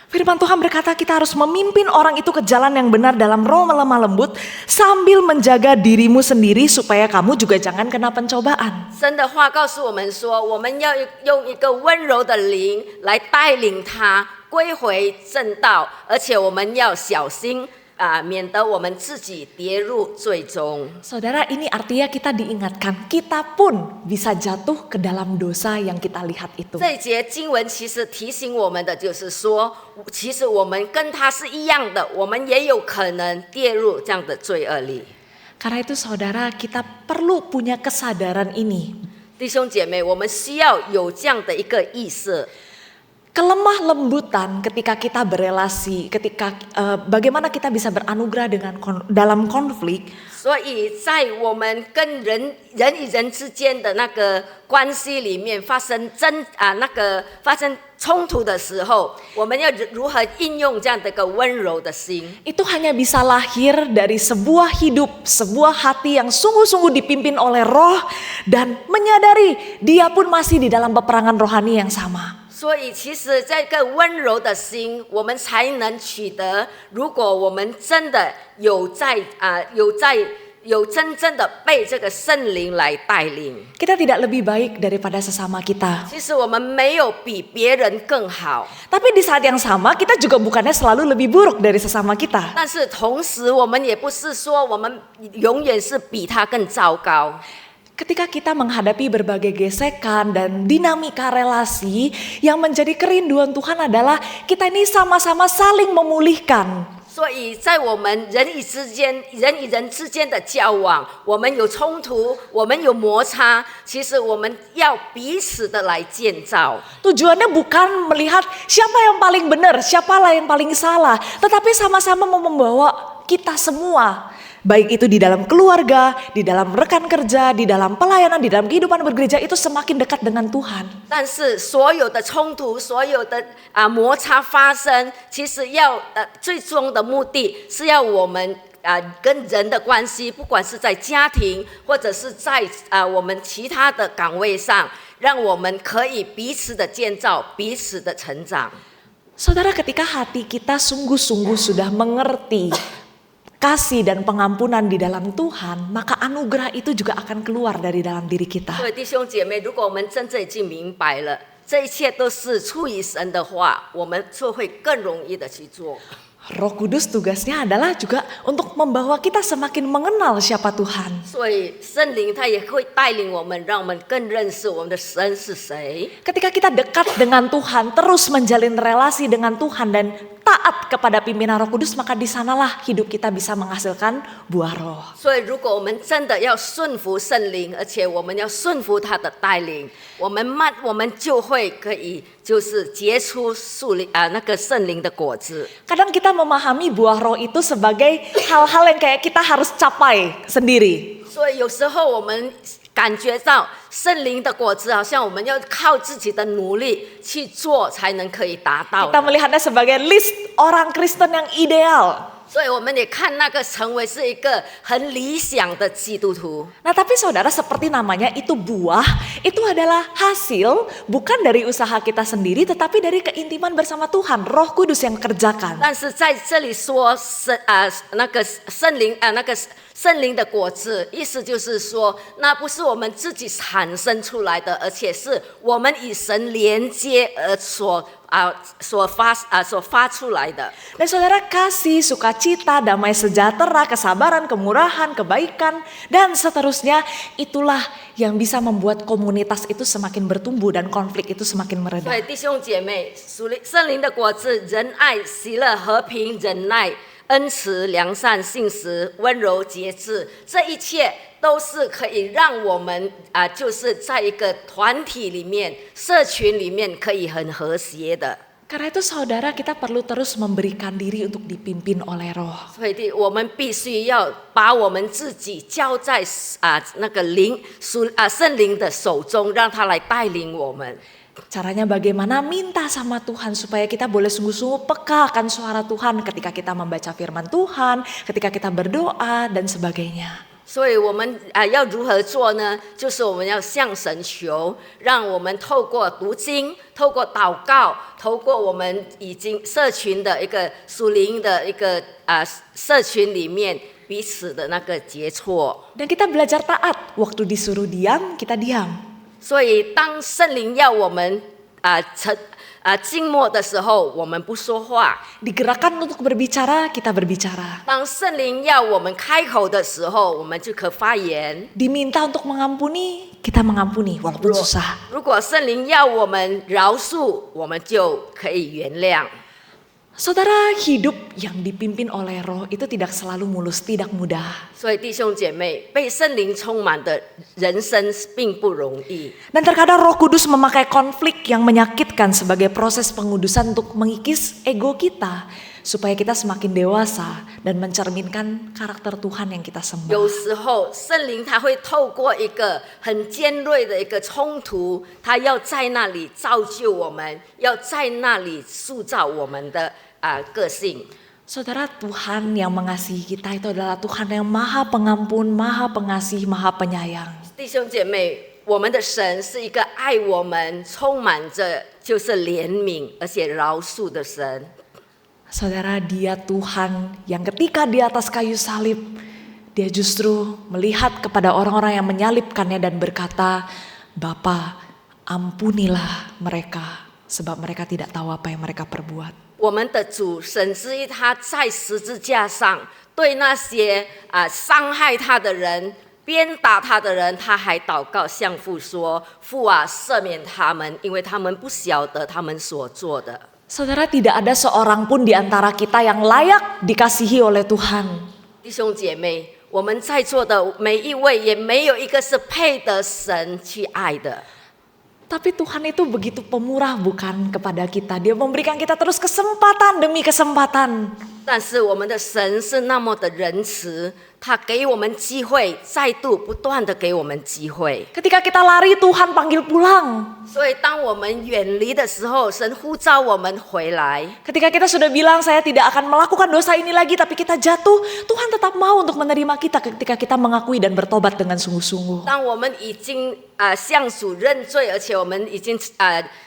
Firman Tuhan berkata kita harus memimpin orang itu ke jalan yang benar dalam roh lemah lembut sambil menjaga dirimu sendiri supaya kamu juga jangan kena pencobaan. 神的话告诉我们说，我们要用一个温柔的灵来带领他归回正道，而且我们要小心免得我们自己跌入最终。 Saudara, ini artinya kita diingatkan kita pun bisa jatuh ke dalam dosa yang kita lihat itu. 这一节经文其实提醒我们的就是说，其实我们跟他是一样的，我们也有可能跌入这样的罪恶里。 Karena itu saudara, kita perlu punya kesadaran ini. 弟兄姐妹，我们需要有这样的一个意识。 Kelemah lembutan ketika kita berelasi, ketika bagaimana kita bisa beranugerah dengan dalam konflik. 所以在我们跟人与人之间的那个关系里面发生冲突的时候，我们要如何应用这样的一个温柔的心？ Itu hanya bisa lahir dari sebuah hidup, sebuah hati yang sungguh-sungguh dipimpin oleh Roh dan menyadari dia pun masih di dalam peperangan rohani yang sama. 所以，其实这个温柔的心，我们才能取得。如果我们真的有真正的被这个圣灵来带领， Kita tidak lebih baik daripada sesama kita. 其实我们没有比别人更好， Tapi di saat yang sama kita juga bukannya selalu lebih buruk dari sesama kita. 但是同时我们也不是说我们永远是比他更糟糕。 Ketika kita menghadapi berbagai gesekan dan dinamika relasi, yang menjadi kerinduan Tuhan adalah kita ini sama-sama saling memulihkan. 所以在我们人与人之间的交往，我们有冲突，我们有摩擦，其实我们要彼此的来建造。 Tujuannya bukan melihat siapa yang paling benar, siapalah yang paling salah, tetapi sama-sama mau membawa kita semua, baik itu di dalam keluarga, di dalam rekan kerja, di dalam pelayanan, di dalam kehidupan bergereja itu semakin dekat dengan Tuhan. 但是所有的冲突，所有的摩擦发生，其实最终的目的是要我们跟人的关系，不管是在家庭或者是在我们其他的岗位上，让我们可以彼此的建造，彼此的成长。 Saudara, ketika hati kita sungguh-sungguh sudah mengerti kasih dan pengampunan di dalam Tuhan, maka anugerah itu juga akan keluar dari dalam diri kita. 所以弟兄姐妹，如果我们真正已经明白了，这一切都是出于神的话，我们就会更容易的去做。 Roh Kudus tugasnya adalah juga untuk membawa kita semakin mengenal siapa Tuhan. 所以圣灵他也会带领我们，让我们更认识我们的神是谁。 Ketika kita dekat dengan Tuhan, terus menjalin relasi dengan Tuhan dan taat kepada pimpinan Roh Kudus, maka di sanalah hidup kita bisa menghasilkan buah roh. 所以，如果我们真的要顺服圣灵，而且我们要顺服他的带领，我们就会可以就是结出那个圣灵的果子。 Kadang kita memahami buah roh itu sebagai hal-hal yang kayak kita harus capai sendiri. 所以有时候我们感觉到圣灵的果子，好像我们要靠自己的努力去做才能可以达到 Kita 的。 melihatnya sebagai list orang Kristen yang ideal. 所以我们也看那个成为是一个很理想的基督徒。 Nah tapi saudara, seperti namanya itu buah, itu adalah hasil bukan dari usaha kita sendiri tetapi dari keintiman bersama Tuhan, Roh Kudus yang kerjakan. 但是在这里说那个圣灵的果子，意思就是说，那不是我们自己产生出来的，而且是我们与神连接而所发出来的。 Dan saudara, kasih, sukacita, damai sejahtera, kesabaran, kemurahan, kebaikan, dan seterusnya, itulah yang bisa membuat komunitas itu semakin bertumbuh dan konflik itu semakin 所 mereda. 以弟兄姐妹，圣灵的果子，仁爱、喜乐、和平、忍耐、恩慈、良善、信实、温柔、节制，这一切都是可以让我们就是在一个团体里面、社群里面可以很和谐的。 Karena itu saudara, kita perlu terus memberikan diri untuk dipimpin oleh roh. 所以我们必须要把我们自己交在那个圣灵的手中，让他来带领我们。 Caranya bagaimana? Minta sama Tuhan supaya kita boleh sungguh-sungguh peka akan suara Tuhan ketika kita membaca firman Tuhan, ketika kita berdoa dan sebagainya. 所以我们要如何做呢？就是我们要向神求，让我们透过读经、透过祷告、透过我们已经社群的一个属灵的一个社群里面彼此的那个结错。 Dan kita belajar taat. Waktu disuruh diam, kita diam. 所以当圣灵要我们静默的时候，我们不说话； Digerakkan untuk berbicara, kita berbicara. 当圣灵要我们开口的时候，我们就可发言。 Diminta untuk mengampuni, kita mengampuni walaupun susah. 如果圣灵要我们饶恕，我们就可以原谅。 Saudara, hidup yang dipimpin oleh roh itu tidak selalu mulus, tidak mudah. 所以弟兄姐妹，被圣灵充满的人生并不容易。 Dan terkadang Roh Kudus memakai konflik yang menyakitkan sebagai proses pengudusan untuk mengikis ego kita. Supaya kita semakin dewasa dan mencerminkan karakter Tuhan yang kita sembah. 有时候圣灵他会透过一个很尖锐的一个冲突，他要在那里造就我们，要在那里塑造我们的个性。 Saudara, Tuhan yang mengasihi kita itu adalah Tuhan yang maha pengampun, maha pengasih, maha penyayang. 弟兄姐妹，我们的神是一个爱我们、充满着就是怜悯而且饶恕的神。 Saudara, Dia Tuhan yang ketika di atas kayu salib, Dia justru melihat kepada orang-orang yang menyalibkannya dan berkata, Bapa, ampunilah mereka, sebab mereka tidak tahu apa yang mereka perbuat. 我们的主神之一，他在十字架上对那些伤害他的人、鞭打他的人，他还祷告向父说：“父啊，赦免他们，因为他们不晓得他们所做的。” Saudara, tidak ada seorang pun di antara kita yang layak dikasihi oleh Tuhan. 弟兄姐妹，我们在座的每一位，也没有一个是配得神去爱的。 Tapi Tuhan itu begitu pemurah bukan kepada kita. Dia memberikan kita terus kesempatan demi kesempatan. 但是我们的神是那么的仁慈，他给我们机会，再度不断的给我们机会。 Ketika kita lari, Tuhan panggil pulang. 所以当我们远离的时候，神呼召我们回来。 Ketika kita sudah bilang saya tidak akan melakukan dosa ini lagi, tapi kita jatuh, Tuhan tetap mau untuk menerima kita ketika kita mengakui dan bertobat dengan sungguh-sungguh. 当我们已经向主认罪，而且我们已经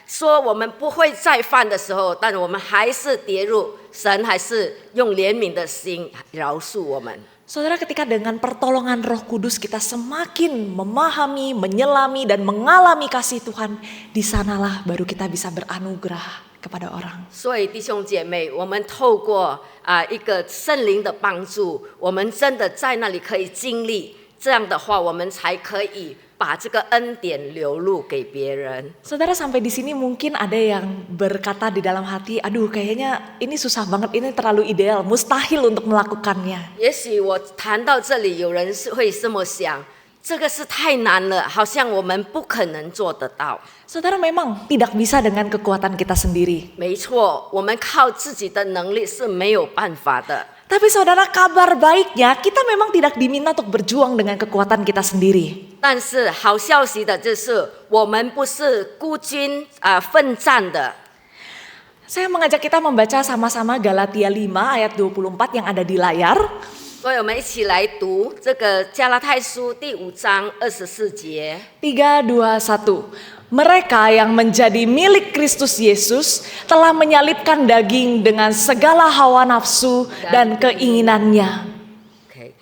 说我们不会再犯的时候，但我们还是跌入，神还是用怜悯的心饶恕我们。 Saudara, ketika dengan pertolongan Roh Kudus kita semakin memahami, menyelami dan mengalami kasih Tuhan, di sanalah baru kita bisa beranugerah kepada orang. 所以弟兄姐妹，我们透过一个圣灵的帮助，我们真的在那里可以经历。这样的话，我们才可以把这个恩典流露给别人。 Saudara sampai di sini mungkin ada yang berkata di dalam hati, aduh kayaknya ini susah banget, ini terlalu ideal, mustahil untuk melakukannya. 也许我谈到这里，有人是会这么想，这个是太难了，好像我们不可能做得到。 Saudara memang tidak bisa dengan kekuatan kita sendiri. 没错，我们靠自己的能力是没有办法的。 Tapi saudara, kabar baiknya kita memang tidak diminta untuk berjuang dengan kekuatan kita sendiri. 但是好消息的就是，我们不是孤军奋战的。 Saya mengajak kita membaca sama-sama Galatia 5 ayat 24 yang ada di layar. 所以我们一起来读这个加拉太书第5章24节。 3, 2, 1. Mereka yang menjadi milik Kristus Yesus telah menyalibkan daging dengan segala hawa nafsu dan keinginannya. OK，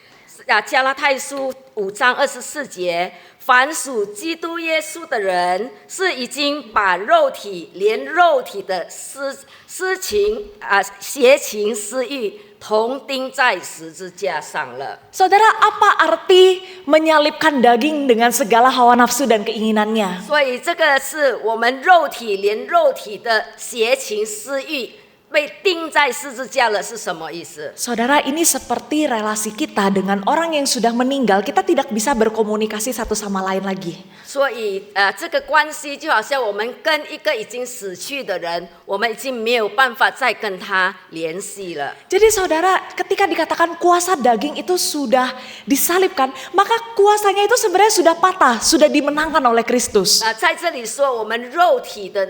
加拉太书5章24节，凡属基督耶稣的人，是已经把肉体连肉体的私情邪情私欲同钉在十字架上了。 Saudara, apa arti menyalibkan daging dengan segala hawa nafsu dan keinginannya? 所以这个是我们肉体连肉体的邪情私欲被钉在十字架了，是什么意思？ Saudara, ini seperti relasi kita dengan orang yang sudah meninggal, kita tidak bisa berkomunikasi satu sama lain lagi. 所以这个关系就好像我们跟一个已经死去的人，我们已经没有办法再跟他联系了。 Jadi saudara, ketika dikatakan kuasa daging itu sudah disalibkan, maka kuasanya itu sebenarnya sudah patah, sudah dimenangkan oleh Kristus. 在这里说，我们肉体的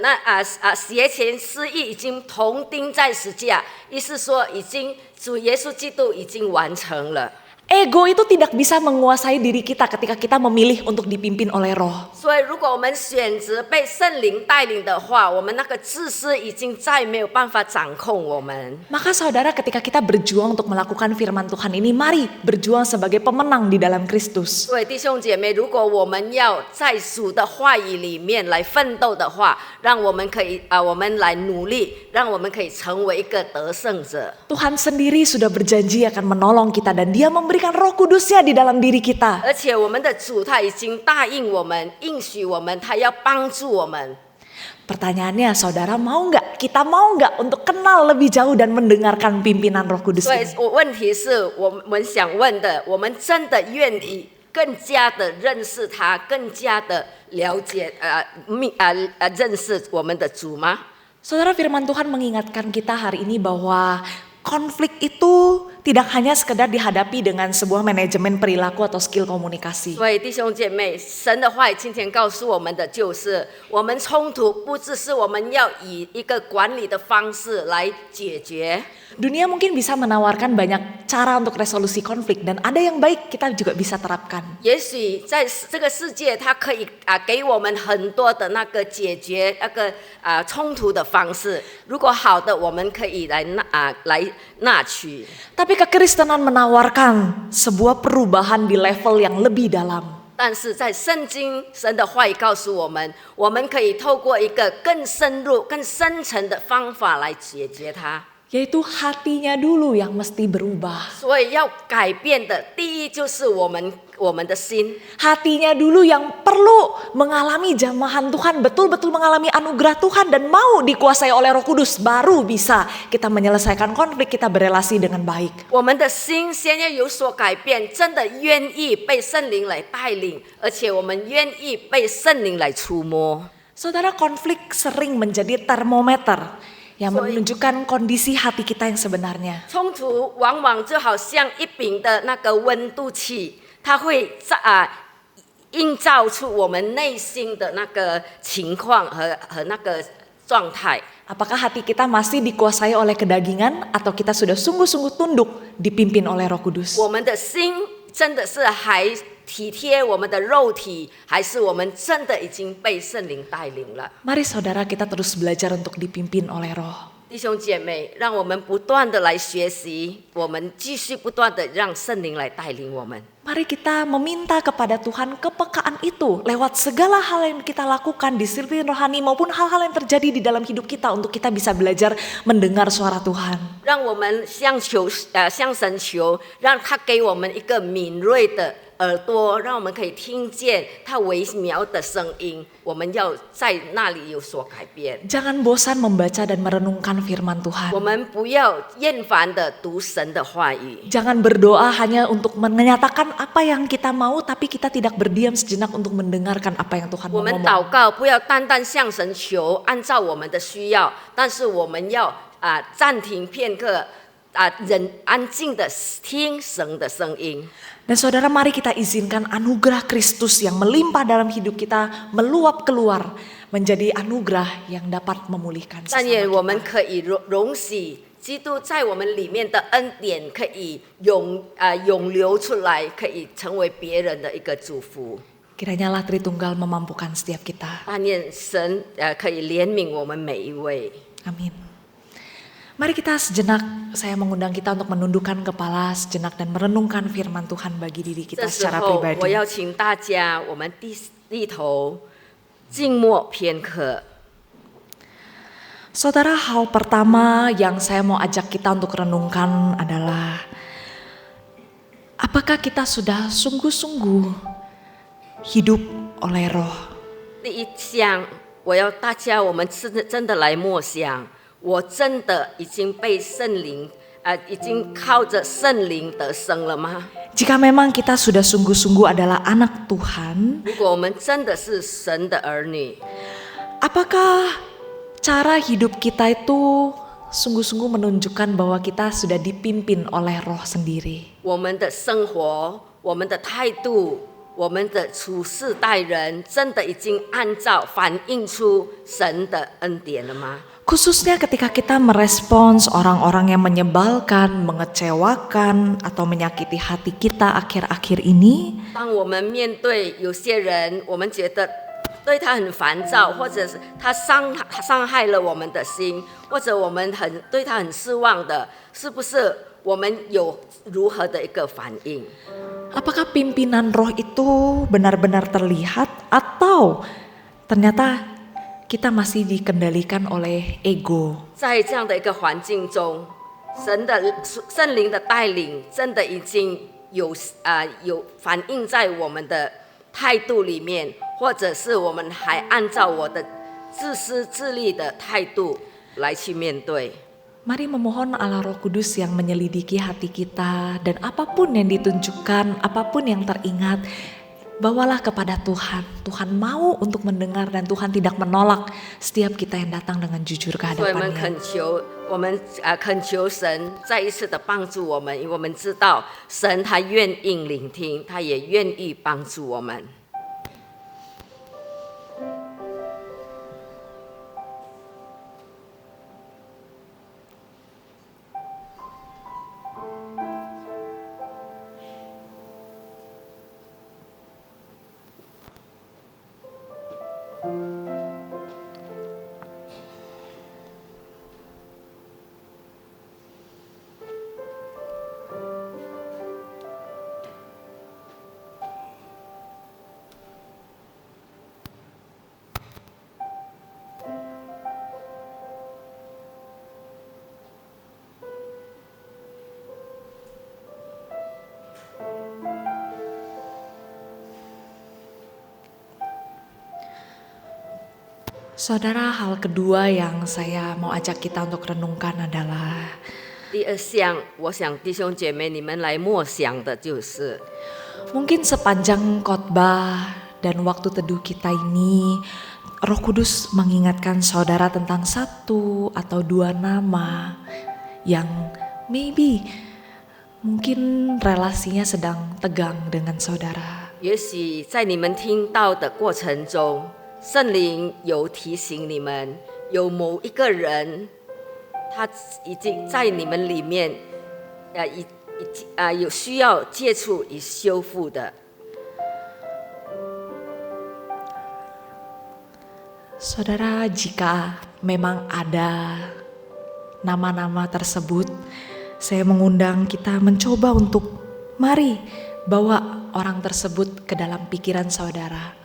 邪情私欲已经同钉在十字架，意思说已经主耶稣基督已经完成了。 Ego itu tidak bisa menguasai diri kita ketika kita memilih untuk dipimpin oleh roh. 所以，如果我们选择被圣灵带领的话，我们那个自私已经再没有办法掌控我们。 Maka saudara, ketika kita berjuang untuk melakukan firman Tuhan ini, mari berjuang sebagai pemenang di dalam Kristus. 所以，弟兄姐妹，如果我们要在主的话语里面来奋斗的话，让我们可以我们来努力，让我们可以成为一个得胜者。 Tuhan sendiri sudah berjanji akan menolong kita dan Dia memberikan Roh Kudusnya di dalam diri kita. 而且，我们的主他已经答应我们，应许我们，他要帮助我们。 Pertanyaannya, saudara mau nggak? Kita mau nggak untuk kenal lebih jauh dan mendengarkan pimpinan Roh Kudus 所以 ini? 问题是我们想问的，我们真的愿意更加的认识他，更加的了解认识我们的主吗？ Saudara, firman Tuhan mengingatkan kita hari ini bahwa konflik itu tidak hanya sekedar dihadapi dengan sebuah manajemen perilaku atau skill komunikasi. 所以弟兄姐妹，神的话语今天告诉我们的就是，我们冲突不只是我们要以一个管理的方式来解决。 Dunia mungkin bisa menawarkan banyak cara untuk resolusi konflik dan ada yang baik kita juga bisa terapkan. 也许在这个世界，它可以给我们很多的那个解决那个冲突的方式。如果好的，我们可以来纳取。 Tapi kekristenan menawarkan sebuah perubahan di level yang lebih dalam. 但是在圣经神的话语告诉我们，我们可以透过一个更深入、更深层的方法来解决它。 Yaitu hatinya dulu yang mesti berubah. 所以要改变的，第一就是我们的心。 Hatinya dulu yang perlu mengalami jamahan Tuhan, betul-betul mengalami anugerah Tuhan dan mau dikuasai oleh Roh Kudus, baru bisa kita menyelesaikan konflik, kita berelasi dengan baik. 我们的心先要有所改变，真的愿意被圣灵来带领，而且我们愿意被圣灵来触摸。 Saudara, konflik sering menjadi termometer yang menunjukkan kondisi hati kita yang sebenarnya. 冲突往往就好像一柄的那个温度计，它会映照出我们内心的那个情况和那个状态。 Apakah hati kita masih dikuasai oleh kedagingan atau kita sudah sungguh-sungguh tunduk dipimpin oleh Roh Kudus? 我们的心真的是还体贴我们的肉体，还是我们真的已经被圣灵带领了？ Mari saudara, kita terus belajar untuk dipimpin oleh Roh. 弟兄姐妹，让我们不断的来学习，我们继续不断的让圣灵来带领我们。 Mari kita meminta kepada Tuhan kepekaan itu lewat segala hal yang kita lakukan, disiplin rohani maupun hal-hal yang terjadi di dalam hidup kita untuk kita bisa belajar mendengar suara Tuhan. 让我们向神求，让他给我们一个敏锐的耳朵，让我们可以听见他微妙的声音。我们要在那里有所改变。 Jangan bosan membaca dan merenungkan firman Tuhan. 我们不要厌烦的读神的话语。 Jangan berdoa hanya untuk menyatakan apa yang kita mau, tapi kita tidak berdiam sejenak untuk mendengarkan apa yang Tuhan 我 mau 们 ngomong. 祷告不要单单向神求，按照我们的需要，但是我们要暂停片刻，忍安静的听神的声音。 Dan saudara, mari kita izinkan anugerah Kristus yang melimpah dalam hidup kita meluap keluar menjadi anugerah yang dapat memulihkan 但愿 sesama 我们 kita. 可以容许基督在我们里面的恩典可以涌流出来，可以成为别人的一个祝福。 Kiranya Allah Tritunggal memampukan setiap kita. 但愿神可以怜悯我们每一位。 Amin. Mari kita sejenak, saya mengundang kita untuk menundukkan kepala sejenak dan merenungkan firman Tuhan bagi diri 这 kita 时 secara 候，我 pribadi. 要请大家，我们低头静默片刻。 Saudara, hal pertama yang saya mau ajak kita untuk renungkan adalah apakah kita sudah sungguh-sungguh hidup oleh Roh? 第一项，我要大家，我们真的来默想，我真的已经被圣灵，已经靠着圣灵得生了吗？ Jika memang kita sudah sungguh-sungguh adalah anak Tuhan, 如果我们真的是神的儿女， apakah cara hidup kita itu sungguh-sungguh menunjukkan bahwa kita sudah dipimpin oleh Roh sendiri? 我们的生活、我们的态度、我们的处事待人，真的已经按照反映出神的恩典了吗？ Khususnya ketika kita merespons orang-orang yang menyebalkan, mengecewakan, atau menyakiti hati kita akhir-akhir ini. 当我们面对有些人，我们觉得对他很烦躁，或者是他伤害了我们的心，或者我们对他很失望的，是不是我们有如何的一个反应？ Apakah pimpinan Roh itu benar-benar terlihat atau ternyata kita masih dikendalikan oleh ego? 在这样的一个环境中，圣灵的带领，真的已经有反映在我们的态度里面，或者是我们还按照我的自私自利的态度来去面对。 Mari memohon Allah Roh Kudus yang menyelidiki hati kita, dan apapun yang ditunjukkan, apapun yang teringat, bawalah kepada Tuhan. Tuhan mau untuk mendengar dan Tuhan tidak menolak setiap kita yang datang dengan jujur ke 所以我们 hadapannya. 恳求神再一次的帮助我们，因为我们知道神他愿意聆听，他也愿意帮助我们。 Saudara, hal kedua yang saya mau ajak kita untuk renungkan adalah 第二项，我想弟兄姐妹你们来默想的就是， mungkin sepanjang khotbah dan waktu teduh kita ini, Roh Kudus mengingatkan saudara tentang satu atau dua nama yang mungkin relasinya sedang tegang dengan saudara. 也许在你们听到的过程中，圣灵有提醒你们，有某一个人，他已经在你们里面，有需要接触与修复的。 Saudara, jika memang ada nama-nama tersebut, saya mengundang kita mencoba untuk mari bawa orang tersebut ke dalam pikiran saudara.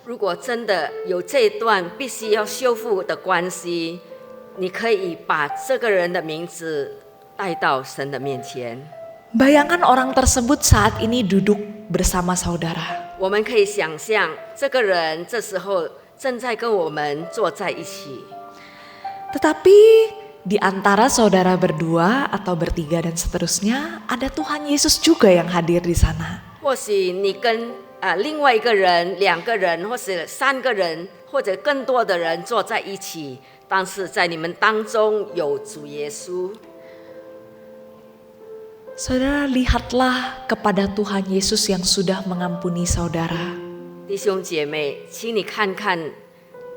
如果真的有这一段必须要修复的关系，你可以把这个人的名字带到神的面前。Bayangkan orang tersebut saat ini duduk bersama saudara. 我们可以想象，这个人这时候正在跟我们坐在一起。 Tetapi di antara saudara berdua atau bertiga dan seterusnya, ada Tuhan Yesus juga yang hadir di sana. 或许你跟另外一个人、2个人，或是3个人，或者更多的人坐在一起，但是在你们当中有主耶稣。 Saudara, lihatlah kepada Tuhan Yesus yang sudah mengampuni saudara. 弟兄姐妹，请你看看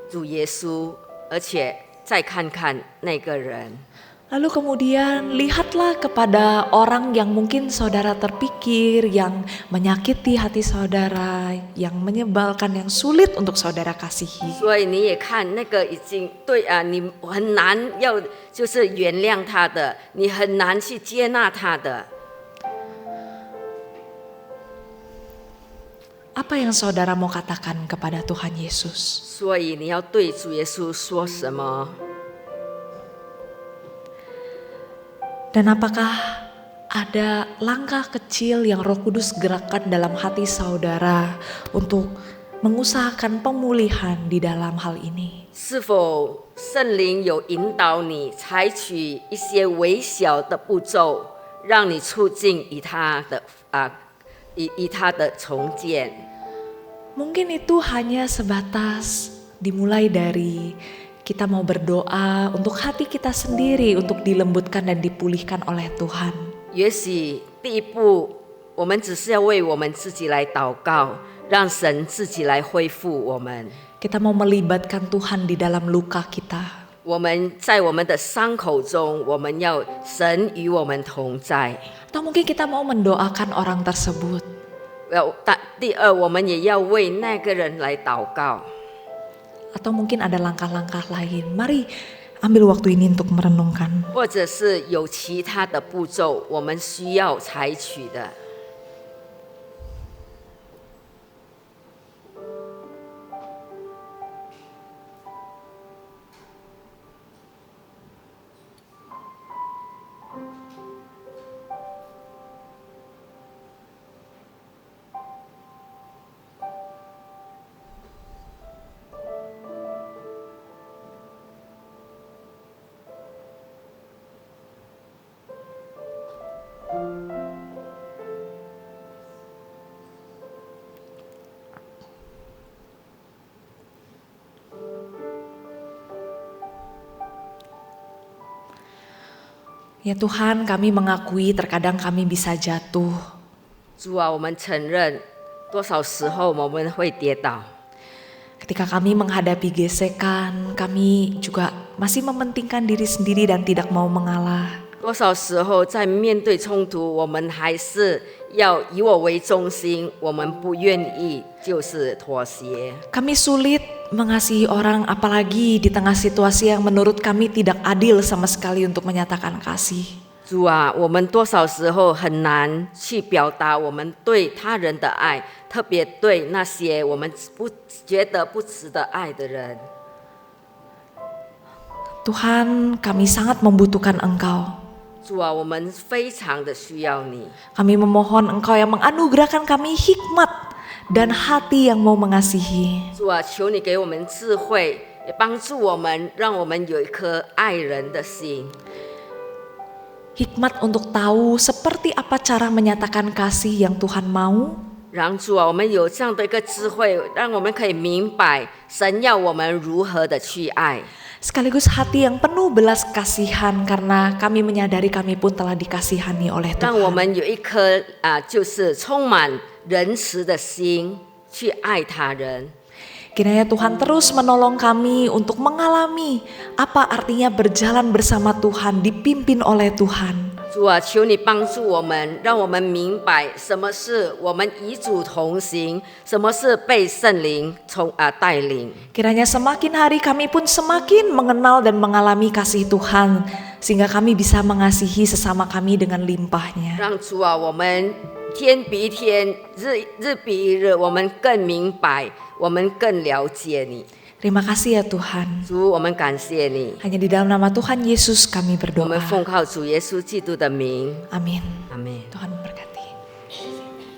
主耶稣，而且再看看那个人。 Lalu kemudian lihatlah kepada orang yang mungkin saudara terpikir, yang menyakiti hati saudara, yang menyebalkan, yang sulit untuk saudara kasihi. 所以你也看那个已经对你很难要就是原谅他的，你很难去接纳他的。 Apa yang saudara mau katakan kepada Tuhan Yesus? 所以你要对主耶稣说什么？ Dan apakah ada langkah kecil yang Roh Kudus gerakan dalam hati saudara untuk mengusahakan pemulihan di dalam hal ini? 是否圣灵有引导你采取一些微小的步骤，让你促进与他的重建？ Mungkin itu hanya sebatas dimulai dari kita mau berdoa untuk hati kita sendiri untuk dilembutkan dan dipulihkan oleh Tuhan. 也许第一步，我们只是要为我们自己来祷告，让神自己来恢复我们。 Kita mau melibatkan Tuhan di dalam luka kita. 我们在我们的伤口中，我们要神与我们同在。 Atau mungkin kita mau mendoakan orang tersebut. 第二，我们也要为那个人来祷告。 Atau mungkin ada langkah-langkah lain. Mari ambil waktu ini untuk merenungkan. 或者是有其他的步骤，我们需要采取的。 Ya Tuhan, kami mengakui terkadang kami bisa jatuh. 主啊，我们承认，多少时候我们会跌倒。 Ketika kami menghadapi gesekan, kami juga masih mementingkan diri sendiri dan tidak mau mengalah. 多少时候在面对冲突，我们还是要以我为中心，我们不愿意就是妥协。 Kami sulit mengasihi orang, apalagi di tengah situasi yang menurut kami tidak adil sama sekali untuk menyatakan kasih. 主啊，我们多少时候很难去表达我们对他人的爱，特别对那些我们不觉得不值得爱的人。 Tuhan, kami sangat membutuhkan Engkau. 主啊，我们非常的需要你。 Kami memohon Engkau yang menganugerahkan kami hikmat dan hati yang mau mengasihi. 主啊，求你给我们智慧，也帮助我们，让我们有一颗爱人的心。 Hikmat untuk tahu seperti apa cara menyatakan kasih yang Tuhan mau. 让主啊，我们有这样的一个智慧，让我们可以明白神要我们如何的去爱。 Sekaligus hati yang penuh belas kasihan karena kami menyadari kami pun telah dikasihani oleh 让我 Tuhan. 们有一颗就是充满仁慈的心去爱他人。 Kiranya Tuhan terus menolong kami untuk mengalami apa artinya berjalan bersama Tuhan, dipimpin oleh Tuhan. 主啊，求你帮助我们，让我们明白什么是我们与主同行，什么是被圣灵带领。 Kiranya semakin hari kami pun semakin mengenal dan mengalami kasih Tuhan, sehingga kami bisa mengasihi sesama kami dengan limpahnya. 让主啊，我们天比一天，日比一日，我们更明白，我们更了解你。Terima kasih ya Tuhan. 主，我们感谢你， Hanya di dalam nama Tuhan Yesus kami 我们 berdoa. 奉靠主耶稣基督的名， Amin. 阿门。 Tuhan